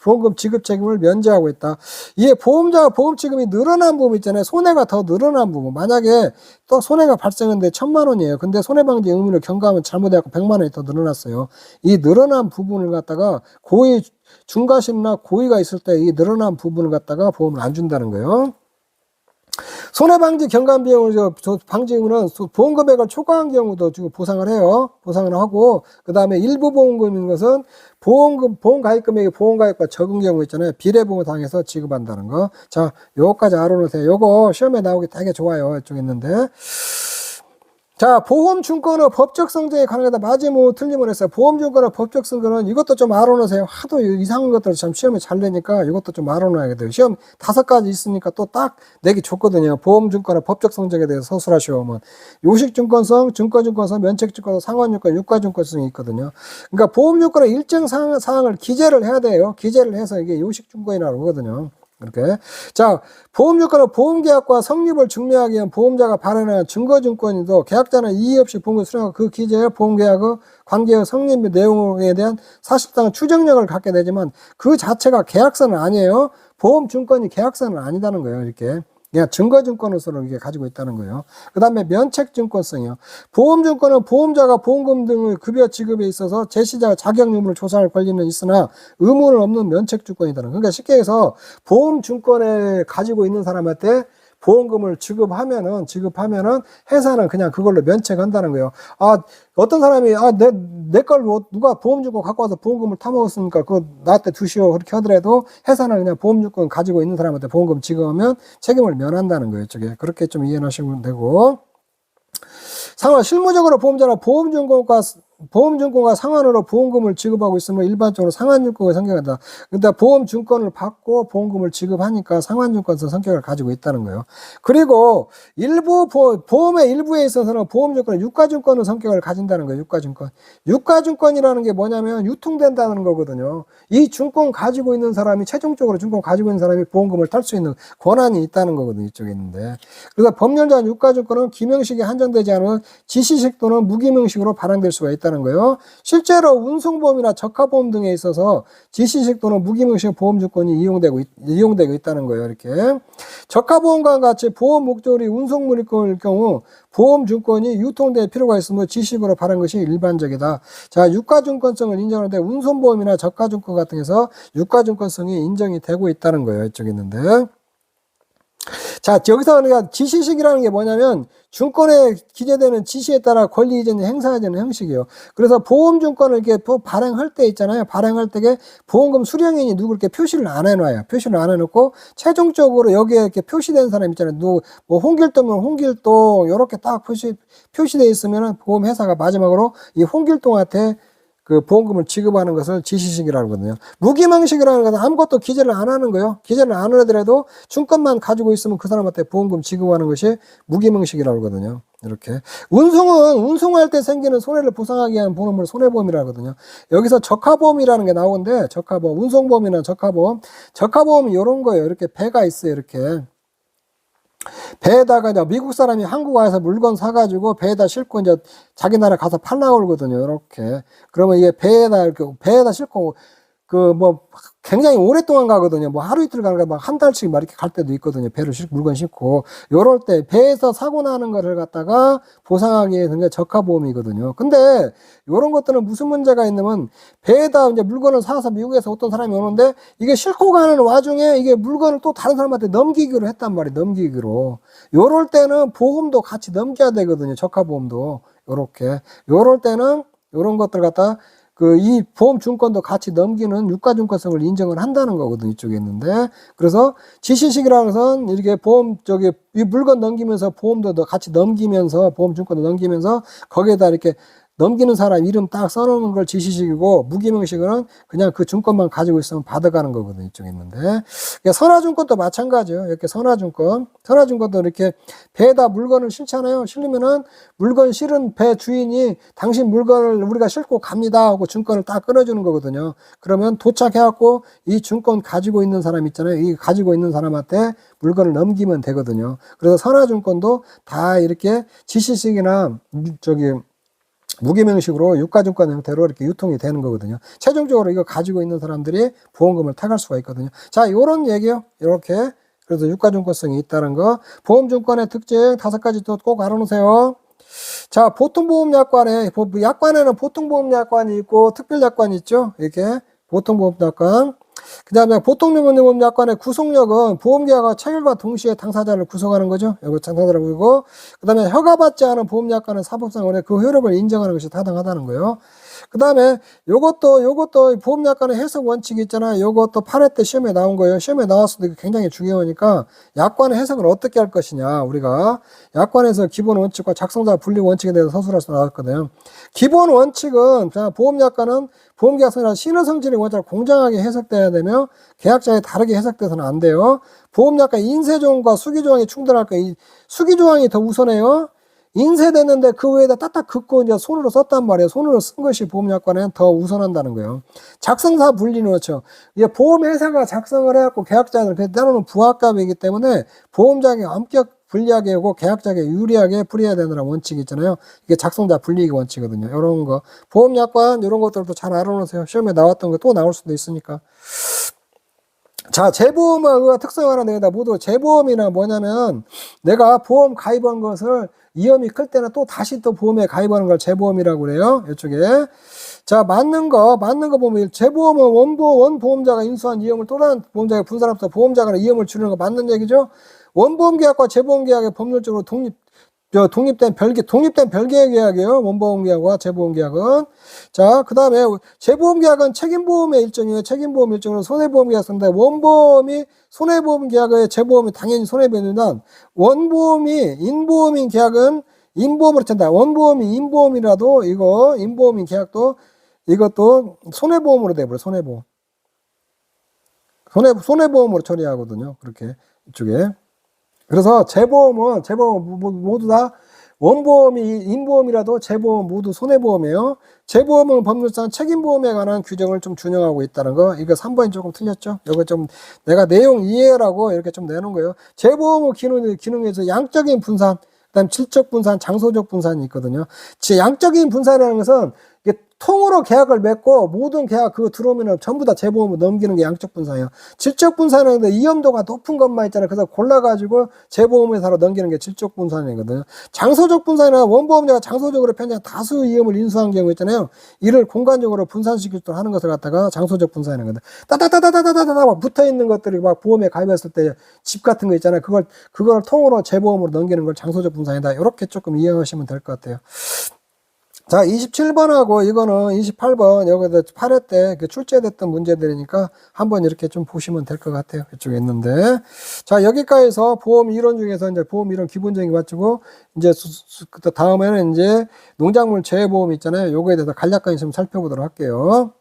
A: 보험금 지급 책임을 면제하고 있다. 이게 보험자가 보험 지급이 늘어난 부분 있잖아요. 손해가 더 늘어난 부분. 만약에 또 손해가 발생했는데 1,000만 원이에요. 근데 손해방지 의무를 경감은 잘못해갖고 100만 원이 더 늘어났어요. 이 늘어난 부분을 갖다가 중과실이나 고의가 있을 때 이 늘어난 부분을 갖다가 보험을 안 준다는 거예요. 손해방지 경감 비용을 방지 의무는 보험 금액을 초과한 경우도 지금 보상을 하고, 그 다음에 일부 보험금인 것은 보험 가입 금액이 보험 가입과 적은 경우 있잖아요. 비례보험 당해서 지급한다는 거. 자, 요거까지 알아놓으세요. 요거 시험에 나오기 되게 좋아요. 이쪽에 있는데. 자, 보험증권의 법적 성정에 관하다 맞으면 틀림을 했어요. 보험증권의 법적 성정은 이것도 좀 알아놓으세요. 하도 이상한 것들 참 시험에 잘 내니까 이것도 좀 알아놓아야 돼요. 시험 5가지 있으니까 또 딱 내기 좋거든요. 보험증권의 법적 성정에 대해서 서술하시면 요식증권성, 증권증권성, 면책증권성, 상환증권, 유가증권성이 있거든요. 그러니까 보험증권의 일정 사항을 기재를 해야 돼요. 기재를 해서 이게 요식증권이라고 하거든요. 이렇게. 자, 보험증권은 보험계약과 성립을 증명하기 위한 보험자가 발행하는 증거증권이도 계약자는 이의 없이 보험을 수령하고 그 기재에 보험계약의 관계의 성립 및 내용에 대한 사실상 추정력을 갖게 되지만 그 자체가 계약서는 아니에요. 보험증권이 계약서는 아니다는 거예요. 이렇게. 그냥 증거증권으로서 이게 가지고 있다는 거예요. 그 다음에 면책증권성이요. 보험증권은 보험자가 보험금 등의 급여 지급에 있어서 제시자 자격 유무를 조사할 권리는 있으나 의무는 없는 면책증권이다는 거예요. 그러니까 쉽게 해서 보험증권에 가지고 있는 사람한테 보험금을 지급하면은 회사는 그냥 그걸로 면책한다는 거예요. 어떤 사람이 내 걸 누가 보험증권 갖고 와서 보험금을 타먹었으니까 그거 나한테 두시오 그렇게 하더라도 회사는 그냥 보험증권 가지고 있는 사람한테 보험금 지급하면 책임을 면한다는 거예요. 이쪽에 그렇게 좀 이해하시면 되고, 실무적으로 보험자는 보험증권과 상환으로 보험금을 지급하고 있으면 일반적으로 상환증권의 성격을 한다. 근데 보험증권을 받고 보험금을 지급하니까 상환증권성 성격을 가지고 있다는 거예요. 그리고 보험의 일부에 있어서는 보험증권은 유가증권의 성격을 가진다는 거예요. 유가증권이라는 게 뭐냐면 유통된다는 거거든요. 이 증권 가지고 있는 사람이 최종적으로 증권 가지고 있는 사람이 보험금을 탈 수 있는 권한이 있다는 거거든요. 이쪽에 있는데. 그래서 법률자는 유가증권은 기명식이 한정되지 않은 지시식 또는 무기명식으로 발행될 수가 있다는 거예요. 실제로 운송보험이나 적합보험 등에 있어서 지시식 또는 무기명식 보험증권이 이용되고 있다는 거예요. 이렇게. 적합보험과 같이 보험 목적이 운송물일 경우 보험증권이 유통될 필요가 있으면 지시식으로 발행한 것이 일반적이다. 자, 유가증권성을 인정하는데 운송보험이나 적합증권 같은 데서 유가증권성이 인정이 되고 있다는 거예요. 이쪽에 있는데. 자, 여기서 우리가 지시식이라는 게 뭐냐면 증권에 기재되는 지시에 따라 권리 이전이 행사되는 형식이에요. 그래서 보험증권을 이렇게 발행할 때 있잖아요. 발행할 때에 보험금 수령인이 누구 이렇게 표시를 안 해놔요. 표시를 안 해놓고 최종적으로 여기에 이렇게 표시된 사람 있잖아요. 뭐 홍길동은 홍길동 이렇게 딱 표시돼 있으면은 보험회사가 마지막으로 이 홍길동한테 그 보험금을 지급하는 것을 지시식이라고 하거든요. 무기명식이라는 것은 아무것도 기재를 안 하는 거예요. 기재를 안 하더라도 증권만 가지고 있으면 그 사람한테 보험금 지급하는 것이 무기명식이라고 하거든요. 이렇게. 운송은 운송할 때 생기는 손해를 보상하기 위한 보험을 손해보험이라고 하거든요. 여기서 적하보험이라는 게 나오는데 적하보험, 운송보험이나 적하보험. 적하보험은 이런 거예요. 이렇게 배가 있어요. 이렇게. 배에다가 이제 미국 사람이 한국 와서 물건 사가지고 배에다 싣고 이제 자기 나라 가서 팔라 그러거든요. 이렇게. 그러면 이게 배에다 싣고 그 뭐 굉장히 오랫동안 가거든요. 뭐 하루 이틀 가는 막 한 달씩 막 이렇게 갈 때도 있거든요. 배를 물건 싣고. 요럴 때 배에서 사고 나는 거를 갖다가 보상하기 위해서 이제 적하보험이거든요. 근데 요런 것들은 무슨 문제가 있냐면 배에다 이제 물건을 사서 미국에서 어떤 사람이 오는데 이게 싣고 가는 와중에 이게 물건을 또 다른 사람한테 넘기기로 했단 말이에요. 넘기기로. 요럴 때는 보험도 같이 넘겨야 되거든요. 적하보험도. 요렇게. 요럴 때는 요런 것들 갖다 이 보험증권도 같이 넘기는 유가증권성을 인정을 한다는 거거든요. 이쪽에 있는데. 그래서 지시식이라는 것은 이렇게 이 물건 넘기면서 보험도 같이 넘기면서, 보험증권도 넘기면서 거기에다 이렇게 넘기는 사람 이름 딱 써놓는 걸 지시식이고, 무기명식은 그냥 그 증권만 가지고 있으면 받아가는 거거든요. 이쪽에 있는데. 그러니까 선화증권도 마찬가지예요. 이렇게 선화증권도 이렇게 배에다 물건을 싣잖아요. 실리면은 물건 실은 배 주인이 당신 물건을 우리가 싣고 갑니다 하고 증권을 딱 끊어주는 거거든요. 그러면 도착해갖고 이 증권 가지고 있는 사람 있잖아요. 이 가지고 있는 사람한테 물건을 되거든요. 그래서 선화증권도 다 이렇게 지시식이나 무기명식으로 유가증권 형태로 이렇게 유통이 되는 거거든요. 최종적으로 이거 가지고 있는 사람들이 보험금을 타갈 수가 있거든요. 자, 요런 얘기요. 이렇게. 그래서 유가증권성이 있다는 거. 보험증권의 특징 5가지 또 꼭 알아놓으세요. 자, 약관에는 보통보험약관이 있고 특별약관이 있죠. 이렇게. 보통보험약관. 그 다음에 보통보험약관의 구속력은 보험계약과 체결과 동시에 당사자를 구속하는 거죠. 이거 당사자를 부르고. 그 다음에 허가받지 않은 보험약관은 사법상으로 그 효력을 인정하는 것이 타당하다는 거예요. 그 다음에 요것도 보험약관의 해석 원칙이 있잖아요. 요것도 8회 때 시험에 나온 거예요. 시험에 나왔어도 이게 굉장히 중요하니까 약관의 해석을 어떻게 할 것이냐. 우리가 약관에서 기본 원칙과 작성자 분리 원칙에 대해서 서술해서 나왔거든요. 기본 원칙은 보험약관은 보험계약서나 신의성질의 원칙을 공정하게 해석돼야 되며 계약자에 다르게 해석돼서는 안 돼요. 보험약관 인쇄조항과 수기조항이 충돌할까. 이 수기조항이 더 우선해요. 인쇄됐는데 그 외에다 딱딱 긋고 이제 손으로 썼단 말이에요. 손으로 쓴 것이 보험약관에는 더 우선한다는 거예요. 작성사 분리는 그렇죠. 이게 보험회사가 작성을 해갖고 계약자는 때로는 부합값이기 때문에 보험자에게 엄격 불리하게 하고 계약자에게 유리하게 풀이해야 되는 원칙이 있잖아요. 이게 작성자 분리기 원칙이거든요. 이런 거. 보험약관 이런 것들도 잘 알아놓으세요. 시험에 나왔던 거 또 나올 수도 있으니까. 자, 재보험의 특성 하나 내다 모두 재보험이나 뭐냐면 내가 보험 가입한 것을 위험이 클 때는 또 다시 또 보험에 가입하는 걸 재보험이라고 그래요. 이쪽에. 자, 맞는 거 보면 재보험은 원보험자가 인수한 위험을 또 다른 보험자가 분산하면서 보험자가 위험을 줄이는 거 맞는 얘기죠. 원보험계약과 재보험계약의 법률적으로 독립된 별개의 계약이에요. 원보험계약과 재보험계약은. 자, 그 다음에 재보험계약은 책임보험의 일종이에요. 책임보험 일종으로 손해보험계약 쓰는데 원보험이 손해보험계약의 재보험이 당연히 손해보험이지만 원보험이 인보험인 계약은 인보험으로 친다. 원보험이 인보험이라도 인보험인 계약도 이것도 손해보험으로 돼버려. 손해보험으로 처리하거든요. 그렇게 이쪽에. 그래서 재보험은 모두 다 원보험이 인보험이라도 재보험 모두 손해보험이에요. 재보험은 법률상 책임보험에 관한 규정을 좀 준용하고 있다는 거. 이거 3번이 조금 틀렸죠? 이거 좀 내가 내용 이해라고 이렇게 좀 내놓은 거예요. 재보험의 기능에서 양적인 분산, 그다음 질적 분산, 장소적 분산이 있거든요. 양적인 분산이라는 것은 이게 통으로 계약을 맺고 모든 계약 그거 들어오면은 전부 다 재보험으로 넘기는 게 양적 분사예요. 질적 분사는 위험도가 높은 것만 있잖아요. 그래서 골라가지고 재보험회사로 넘기는 게 질적 분사이거든요. 장소적 분사는 원보험자가 장소적으로 편향 다수 위험을 인수한 경우 있잖아요. 이를 공간적으로 분산시키도록 하는 것을 갖다가 장소적 분사하는 거거든요. 따다다다다다다다 붙어 있는 것들이 막 보험에 가입했을 때 집 같은 거 있잖아요. 그걸 통으로 재보험으로 넘기는 걸 장소적 분사이다. 이렇게 조금 이해하시면 될 것 같아요. 자, 27번하고 이거는 28번 여기서 8회 때 출제됐던 문제들이니까 한번 이렇게 좀 보시면 될 것 같아요. 이쪽에 있는데. 자, 여기까지서 보험 이론 중에서 이제 보험 이론 기본적인 거 마치고 이제 다음에는 이제 농작물 재해보험 있잖아요. 요거에 대해서 간략하게 좀 살펴보도록 할게요.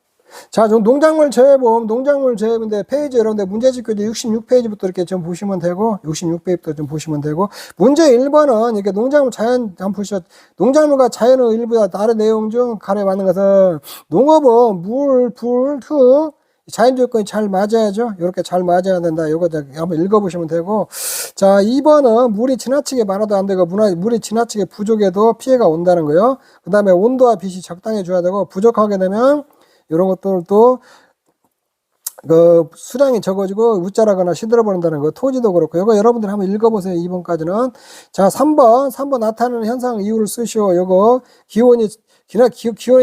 A: 자, 좀 농작물 재해보인데 페이지 여러분들 문제집 교재 66페이지부터 이렇게 좀 보시면 되고 66페이지부터 좀 보시면 되고 문제 1번은 이렇게 농작물 자연 한번 보시죠. 농작물과 자연의 일부와 다른 내용 중 가래 맞는 것은 농업은 물, 불, 흙 자연 조건이 잘 맞아야죠. 이렇게 잘 맞아야 된다. 이거 한번 읽어보시면 되고 자 2번은 물이 지나치게 많아도 안 되고 물이 지나치게 부족해도 피해가 온다는 거예요. 그 다음에 온도와 빛이 적당히 줘야 되고 부족하게 되면 이런 것들도 수량이 적어지고 웃자라거나 시들어버린다는 거 토지도 그렇고 이거 여러분들 한번 읽어보세요. 2번까지는 자 3번 나타나는 현상 이유를 쓰시오. 이거 기온이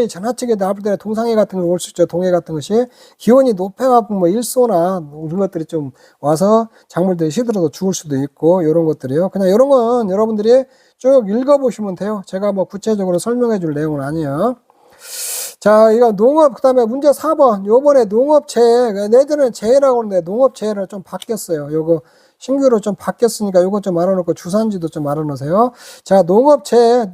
A: 지나치게 나쁠 때 동상해 같은 거 올 수 있죠. 동해 같은 것이 기온이 높아갖고 뭐 일소나 이런 것들이 좀 와서 작물들이 시들어서 죽을 수도 있고 이런 것들이요. 그냥 이런 건 여러분들이 쭉 읽어보시면 돼요. 제가 뭐 구체적으로 설명해 줄 내용은 아니에요. 자, 이거 농업, 그 다음에 문제 4번. 요번에 농업재해, 내들은 재해라고 하는데 농업재해를 좀 바뀌었어요. 요거 신규로 좀 바뀌었으니까 요거 좀 알아놓고 주산지도 좀 알아놓으세요. 자, 농업재해는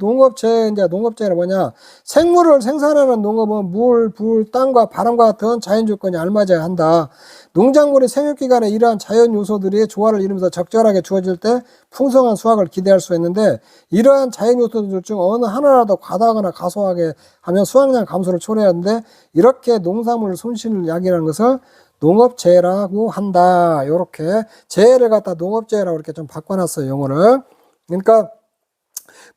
A: 뭐냐. 생물을 생산하는 농업은 물, 불, 땅과 바람과 같은 자연 조건이 알맞아야 한다. 농작물의 생육기간에 이러한 자연 요소들이 조화를 이루면서 적절하게 주어질 때 풍성한 수확을 기대할 수 있는데 이러한 자연 요소들 중 어느 하나라도 과다하거나 가소하게 하면 수확량 감소를 초래하는데 이렇게 농산물 손실을 야기하는 것을 농업재해라고 한다. 요렇게 재해를 갖다 농업재해라고 이렇게 좀 바꿔놨어요. 용어를. 그러니까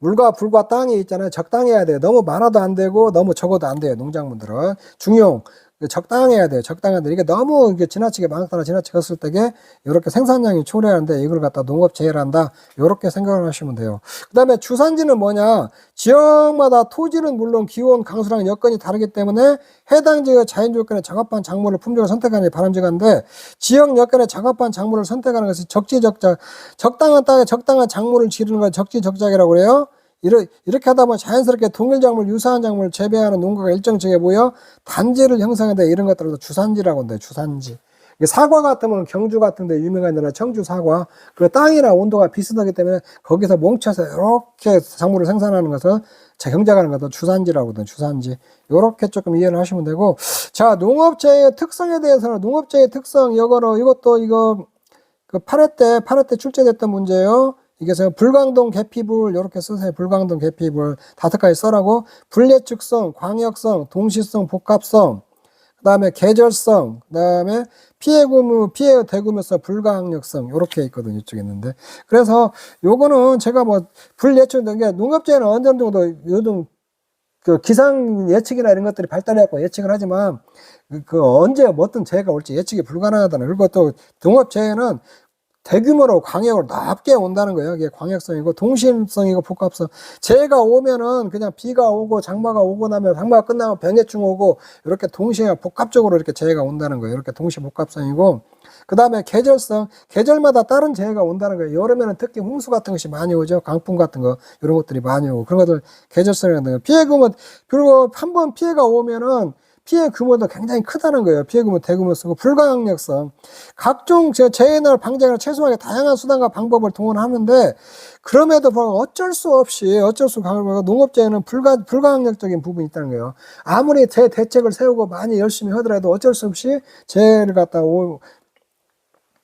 A: 물과 불과 땅이 있잖아요. 적당해야 돼요. 너무 많아도 안 되고 너무 적어도 안 돼요. 농작물들은 중용 적당해야 돼요. 적당한데 이게 너무 이게 지나치게 많거나 지나치게 컸을 때게 이렇게 생산량이 초래하는데 이걸 갖다 농업 재해를 한다. 이렇게 생각을 하시면 돼요. 그 다음에 주산지는 뭐냐? 지역마다 토지는 물론 기온, 강수량 여건이 다르기 때문에 해당 지역의 자연 조건에 적합한 작물을 품종을 선택하는 게 바람직한데 지역 여건에 적합한 작물을 선택하는 것이 적지적작, 적당한 땅에 적당한 작물을 기르는 건 적지적작이라고 그래요. 이렇게 하다 보면 자연스럽게 동일 작물, 유사한 작물을 재배하는 농가가 일정 지역에 모여 단지를 형성한다. 이런 것들을 주산지라고 한다. 주산지. 사과 같으면 경주 같은 데 유명한 데는 청주 사과. 그 땅이나 온도가 비슷하기 때문에 거기서 뭉쳐서 이렇게 작물을 생산하는 것을 경작하는 것을 주산지라고 하거든요. 주산지. 이렇게 조금 이해를 하시면 되고. 자, 농업재해의 특성에 대해서는 농업재해의 특성, 이것도 그 8회 때 출제됐던 문제예요. 이게 불광동 계피불 이렇게 쓰세요. 불광동 계피불 5가지 써라고. 불예측성, 광역성, 동시성, 복합성, 그 다음에 계절성, 그 다음에 피해 대구면서 불가항력성 이렇게 있거든요. 이쪽에 있는데 그래서 요거는 제가 뭐 불예측 농업재해는 어느 정도 요즘 그 기상 예측이나 이런 것들이 발달해갖고 예측을 하지만 언제 어떤 재해가 올지 예측이 불가능하다는. 그리고 또 농업재해는 대규모로 광역으로 넓게 온다는 거예요. 이게 광역성이고 동심성이고 복합성. 재해가 오면은 그냥 비가 오고 장마가 오고 나면 장마가 끝나면 병해충 오고 이렇게 동시에 복합적으로 이렇게 재해가 온다는 거예요. 이렇게 동시 복합성이고 그 다음에 계절성. 계절마다 다른 재해가 온다는 거예요. 여름에는 특히 홍수 같은 것이 많이 오죠. 강풍 같은 거 이런 것들이 많이 오고 그런 것들 계절성이라는 거예요. 피해금은 그리고 한번 피해가 오면은 피해 규모도 굉장히 크다는 거예요. 피해 규모 대규모 쓰고 불가항력성. 각종 재해나 방지하는 최소한의 다양한 수단과 방법을 동원하는데 그럼에도 불구하고 어쩔 수 없이 농업재해는 불가항력적인 부분이 있다는 거예요. 아무리 대책을 세우고 많이 열심히 하더라도 어쩔 수 없이 재해를 갖다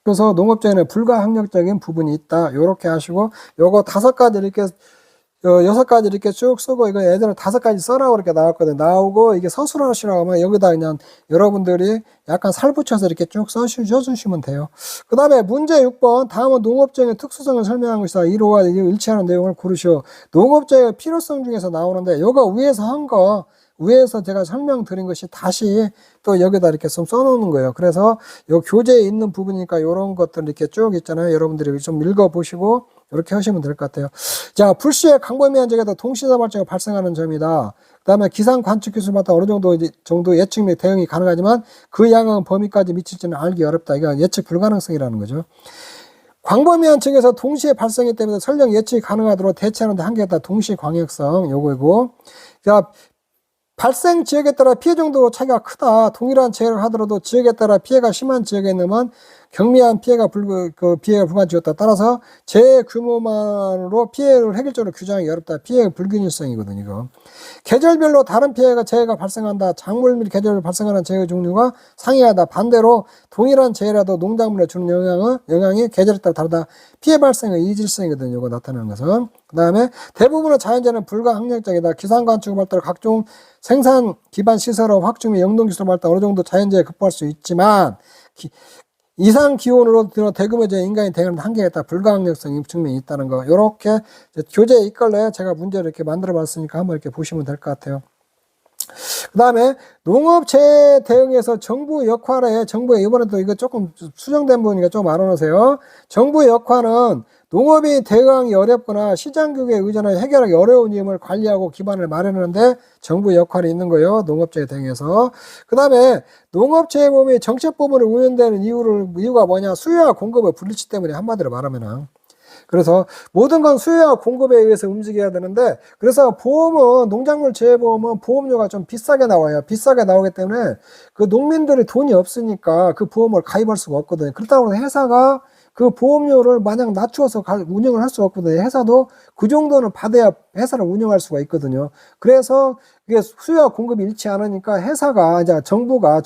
A: 그래서 농업재해는 불가항력적인 부분이 있다. 요렇게 하시고 요거 5가지 이렇게 6가지 이렇게 쭉 쓰고 이거 애들은 5가지 써라고 이렇게 나왔거든요. 나오고 이게 서술을 하시라고 하면 여기다 그냥 여러분들이 약간 살 붙여서 이렇게 쭉 써주시면 돼요. 그 다음에 문제 6번. 다음은 농업재해의 특수성을 설명한 것이다. 이로와 일치하는 내용을 고르시오. 농업재해의 필요성 중에서 나오는데 요거 위에서 한 거 위에서 제가 설명드린 것이 다시 또 여기다 이렇게 좀 써놓는 거예요. 그래서 요 교재에 있는 부분이니까 이런 것들 이렇게 쭉 있잖아요. 여러분들이 좀 읽어보시고 이렇게 하시면 될 것 같아요. 자, 불시에 강범위한 적에도 동시다발적으로 발생하는 점이다. 그 다음에 기상 관측 기술마다 어느 정도 예측 및 대응이 가능하지만 그 양은 범위까지 미칠지는 알기 어렵다. 이게 예측 불가능성이라는 거죠. 광범위한 측에서 동시에 발생했기 때문에 설령 예측이 가능하도록 대처하는 데 한계가 있다. 동시 광역성 요거이고. 자, 발생 지역에 따라 피해 정도 차이가 크다. 동일한 재해를 하더라도 지역에 따라 피해가 심한 지역에 있는 경미한 피해가 불가지였다. 따라서 재해 규모만으로 피해를 획일적으로 규정하기 어렵다. 피해의 불균일성이거든요. 이거. 계절별로 다른 재해가 발생한다. 작물 및 계절별로 발생하는 재해 종류가 상이하다. 반대로 동일한 재해라도 농작물에 주는 영향이 계절에 따라 다르다. 피해 발생의 이질성이거든요. 이거 나타나는 것은. 그 다음에 대부분의 자연재해는 불가항력적이다. 기상관측 발달 각종 생산 기반 시설업 확충 및 영동기술 발달 어느 정도 자연재해 극복할 수 있지만 이상 기온으로 대규모의 인간이 대응하는 한계가 있다. 불가항력성 측면이 있다는 거. 요렇게 교재에 있걸래 제가 문제를 이렇게 만들어 봤으니까 한번 이렇게 보시면 될 것 같아요. 그 다음에 농업재해 대응에서 정부 역할에 이번에도 이거 조금 수정된 부분이니까 좀 알아놓으세요. 정부의 역할은 농업이 대응하기 어렵거나 시장 규격에 의존하여 해결하기 어려운 위험을 관리하고 기반을 마련하는데 정부의 역할이 있는 거예요. 농업재해 대응에서. 그 다음에 농업재해보험이 정책보험으로 운영되는 이유가 뭐냐? 수요와 공급의 불일치 때문에 한마디로 말하면은. 그래서 모든 건 수요와 공급에 의해서 움직여야 되는데 그래서 보험은 농작물 재해보험은 보험료가 좀 비싸게 나와요. 비싸게 나오기 때문에 그 농민들이 돈이 없으니까 그 보험을 가입할 수가 없거든요. 그렇다고 회사가 그 보험료를 마냥 낮추어서 운영을 할 수가 없거든요. 회사도 그 정도는 받아야 회사를 운영할 수가 있거든요. 그래서 이게 수요와 공급이 일치 않으니까 이제 정부가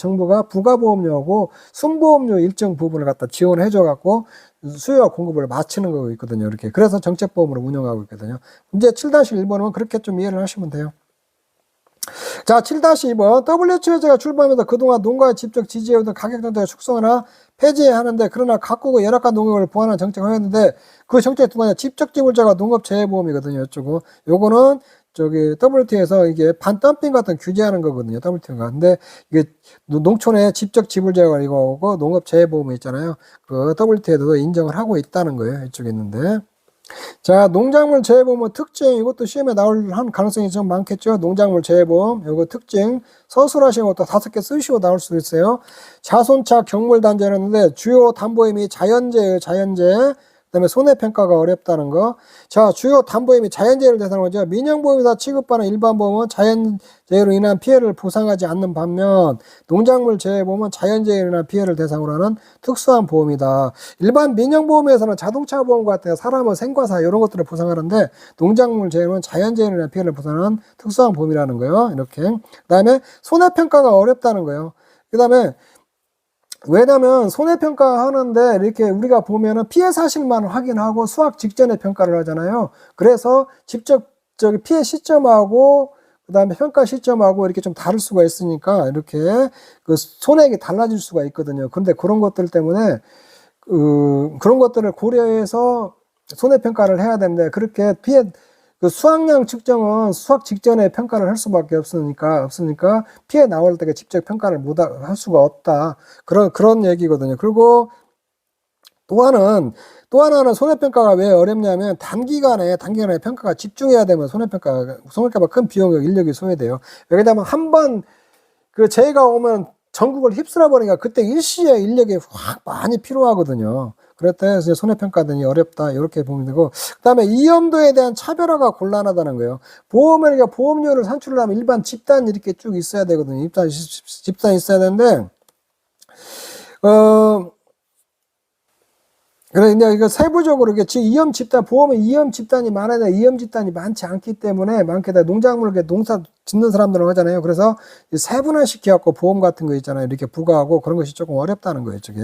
A: 부가보험료하고 순보험료 일정 부분을 갖다 지원해 줘 갖고 수요와 공급을 맞추는 거가 있거든요. 이렇게. 그래서 정책보험으로 운영하고 있거든요. 이제 7-1번은 그렇게 좀 이해를 하시면 돼요. 자, 7-2번. WTO제가 출범하면서 그동안 농가에 직접 지지해오던 가격 정책을 축소하나 폐지하는데 그러나 각국의 열악한 농업을 보완하는 정책을 하였는데 그 정책 두 가지 직접 지불자가 농업재해보험이거든요. 이쪽은. 요거는 WTO에서 이게 반덤핑 같은 규제하는 거거든요. WTO가. 근데 이게 농촌에 직접 지불자가 이거고 농업재해보험이 있잖아요. 그 WTO에도 인정을 하고 있다는 거예요. 이쪽에 있는데. 자, 농작물 재해보험 특징, 이것도 시험에 나올 가능성이 좀 많겠죠. 농작물 재해보험, 요거 특징, 서술하시고 또 5개 쓰시고 나올 수 있어요. 자손차 경물단제였는데 주요 담보임이 자연재해, 그 다음에 손해평가가 어렵다는 거. 자, 주요 담보임이 자연재해를 대상으로 하죠. 민영보험에서 취급하는 일반보험은 자연재해로 인한 피해를 보상하지 않는 반면 농작물 재해보험은 자연재해로 인한 피해를 대상으로 하는 특수한 보험이다. 일반 민영보험에서는 자동차 보험 같은 사람의 생과사 이런 것들을 보상하는데 농작물 재해는 자연재해로 인한 피해를 보상하는 특수한 보험이라는 거예요. 이렇게. 그 다음에 손해평가가 어렵다는 거예요. 그 다음에 왜냐면 손해평가 하는데 이렇게 우리가 보면은 피해 사실만 확인하고 수확 직전에 평가를 하잖아요. 그래서 직접 피해 시점하고 그 다음에 평가 시점하고 이렇게 좀 다를 수가 있으니까 이렇게 그 손해액이 달라질 수가 있거든요. 그런데 그런 것들 때문에 그런 것들을 고려해서 손해평가를 해야 되는데 그렇게 그 수확량 측정은 수확 직전에 평가를 할 수밖에 없으니까 피해 나올 때 직접 평가를 할 수가 없다. 그런 얘기거든요. 그리고 또 하나는 손해평가가 왜 어렵냐면 단기간에 평가가 집중해야 되면 손해평가가 큰 비용과 인력이 소요돼요. 여기다가 한번 그 재해가 오면 전국을 휩쓸어 버리니까 그때 일시에 인력이 확 많이 필요하거든요. 그래서 손해평가등이 어렵다 이렇게 보면 되고 그 다음에 위험도에 대한 차별화가 곤란하다는 거예요. 보험료를 산출하려면 일반 집단 이렇게 쭉 있어야 되거든요. 집단 있어야 되는데 그래, 이거 세부적으로, 지금 보험은 위험 집단이 많아야 돼. 위험 집단이 많지 않기 때문에, 농작물, 농사 짓는 사람들은 하잖아요. 그래서 세분화시켜갖고 보험 같은 거 있잖아요. 이렇게 부과하고 그런 것이 조금 어렵다는 거예요, 이쪽에.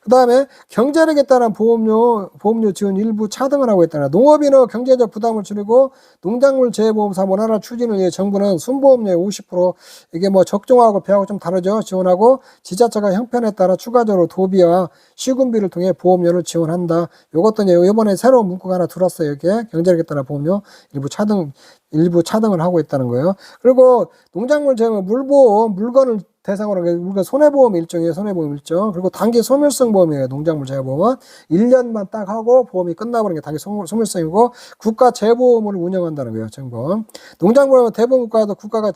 A: 그 다음에 경제력에 따른 보험료 지원 일부 차등을 하고 있다는 거예요. 농업인의 경제적 부담을 줄이고 농작물 재해보험사 원활한 추진을 위해 정부는 순보험료의 50% 이게 적종하고 배하고 좀 다르죠. 지원하고 지자체가 형편에 따라 추가적으로 도비와 시군비를 통해 보험료를 지원한다. 요것도 이번에 새로운 문구가 하나 들었어요. 이게 경제력에 따라 보험료 일부 차등 일부 차등을 하고 있다는 거예요. 그리고 농작물 제보 물보험, 물건을 대상으로 물건 손해보험 일종이에요. 손해보험 일종. 그리고 단기 소멸성 보험이에요. 농작물 재보험은 1년만 딱 하고 보험이 끝나버리는 게 단기 소멸성이고 국가 재보험을 운영한다는 거예요. 정보험. 농작물 대부분 국가도 국가가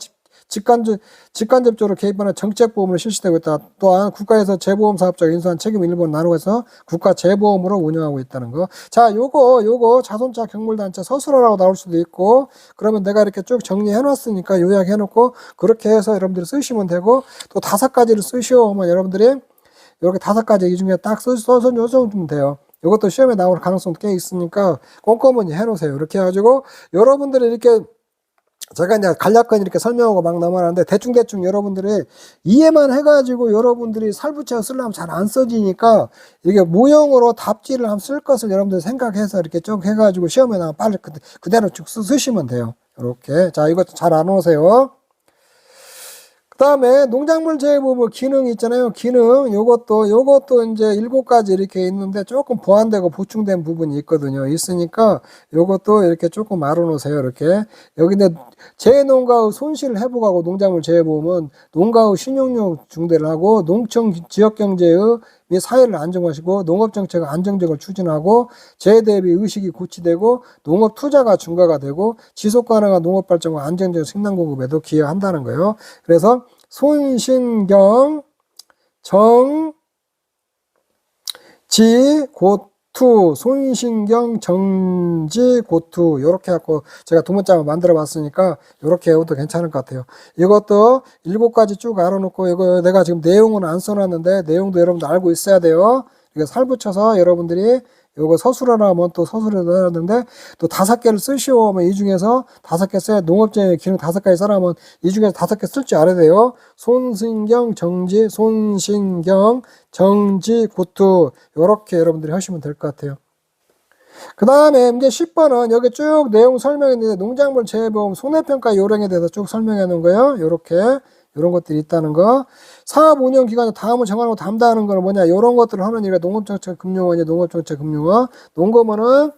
A: 직간접적으로 개입하는 정책보험으로 실시되고 있다. 또한 국가에서 재보험 사업자가 인수한 책임 일부를 나누어서 국가 재보험으로 운영하고 있다는 거. 자, 요거 자동차 경물단체 서술어라고 나올 수도 있고, 그러면 내가 이렇게 쭉 정리해 놨으니까 요약해 놓고 그렇게 해서 여러분들이 쓰시면 되고, 또 5가지를 쓰시오 하면 여러분들이 이렇게 5가지 이 중에 딱 써서 요정도면 돼요. 이것도 시험에 나올 가능성도 꽤 있으니까 꼼꼼히 해 놓으세요. 이렇게 해가지고 여러분들이 이렇게 제가 이제 간략하게 이렇게 설명하고 막 넘어가는데 대충 여러분들이 이해만 해가지고 여러분들이 살붙여 쓰려면 잘 안 써지니까 이게 모형으로 답지를 한번 쓸 것을 여러분들 생각해서 이렇게 쭉 해가지고 시험에 나면 빨리 그대로 쭉 쓰시면 돼요. 이렇게. 자, 이것도 잘 안 오세요. 그 다음에 농작물 재보험 기능 있잖아요. 기능 요것도 이제 7가지 이렇게 있는데 조금 보완되고 보충된 부분이 있거든요. 있으니까 요것도 이렇게 조금 알아놓으세요. 이렇게 여기 이제 재농가의 손실을 회복하고 농작물 재보험은 농가의 신용률 중대를 하고 농촌 지역경제의 및 사회를 안정화시키고 농업정책을 안정적으로 추진하고 재대비 의식이 고취되고 농업 투자가 증가가 되고 지속가능한 농업발전과 안정적인 식량 공급에도 기여한다는 거예요. 그래서 손신경 정지 고투 손신경 정지 고투 이렇게 해갖고 제가 두 문장을 만들어 봤으니까 이렇게 해도 괜찮을 것 같아요. 이것도 7가지 쭉 알아놓고 이거 내가 지금 내용은 안 써놨는데 내용도 여러분들 알고 있어야 돼요. 이거 살붙여서 여러분들이 요거 서술하나 하면 또 서술을 해야 하는데 또 5개를 쓰시오 하면 이 중에서 5개 써야 농업재해 기능 5가지 써라면 이 중에서 5개 쓸 줄 알아야 돼요. 손신경 정지 고투 요렇게 여러분들이 하시면 될 것 같아요. 그 다음에 이제 10번은 여기 쭉 내용 설명했는데 농작물 재보험 손해평가 요령에 대해서 쭉 설명해 놓은 거예요. 요렇게 이런 것들이 있다는 거. 사업 운영 기간에 다음을 정하고 담당하는 거는 뭐냐? 이런 것들을 하는 일이 농업정책금융원이 농업정책금융원. 농검원은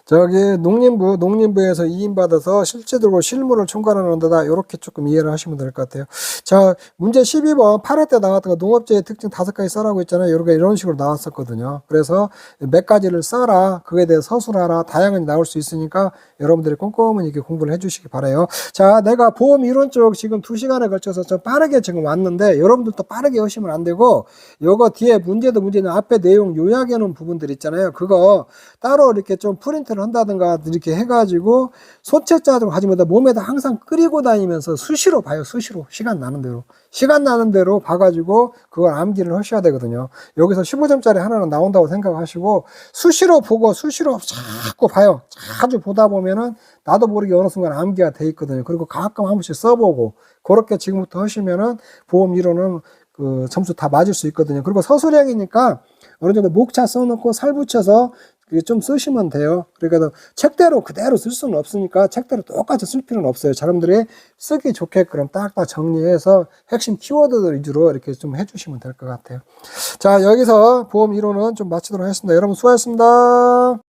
A: 저기 농림부에서 이임받아서 실제적으로 실무를 총괄하는 데다 이렇게 조금 이해를 하시면 될 것 같아요. 자, 문제 12번 8회 때 나왔던 거 농업재해 특징 5가지 써라고 했잖아요. 이런 식으로 나왔었거든요. 그래서 몇 가지를 써라. 그에 대해 서술하라. 다양하게 나올 수 있으니까 여러분들이 꼼꼼히 이렇게 공부를 해주시기 바라요. 자, 내가 보험 이론 쪽 지금 2시간에 걸쳐서 좀 빠르게 지금 왔는데 여러분들도 빠르게 하시면 안 되고 요거 뒤에 문제는 앞에 내용 요약해 놓은 부분들 있잖아요. 그거 따로 이렇게 좀 프린트를 한다든가 이렇게 해가지고 소책자로 가지면 몸에다 항상 끓이고 다니면서 수시로 봐요. 수시로 시간 나는 대로 봐가지고 그걸 암기를 하셔야 되거든요. 여기서 15점짜리 하나는 나온다고 생각하시고 수시로 보고 수시로 자꾸 봐요. 자주 보다 보면은 나도 모르게 어느 순간 암기가 돼 있거든요. 그리고 가끔 한 번씩 써보고 그렇게 지금부터 하시면은 보험 이론은 그 점수 다 맞을 수 있거든요. 그리고 서술형이니까 어느 정도 목차 써놓고 살 붙여서 좀 쓰시면 돼요. 그러니까 책대로 그대로 쓸 수는 없으니까 책대로 똑같이 쓸 필요는 없어요. 여러분들이 쓰기 좋게끔 딱딱 정리해서 핵심 키워드들 위주로 이렇게 좀 해주시면 될 것 같아요. 자, 여기서 보험 이론은 좀 마치도록 하겠습니다. 여러분 수고하셨습니다.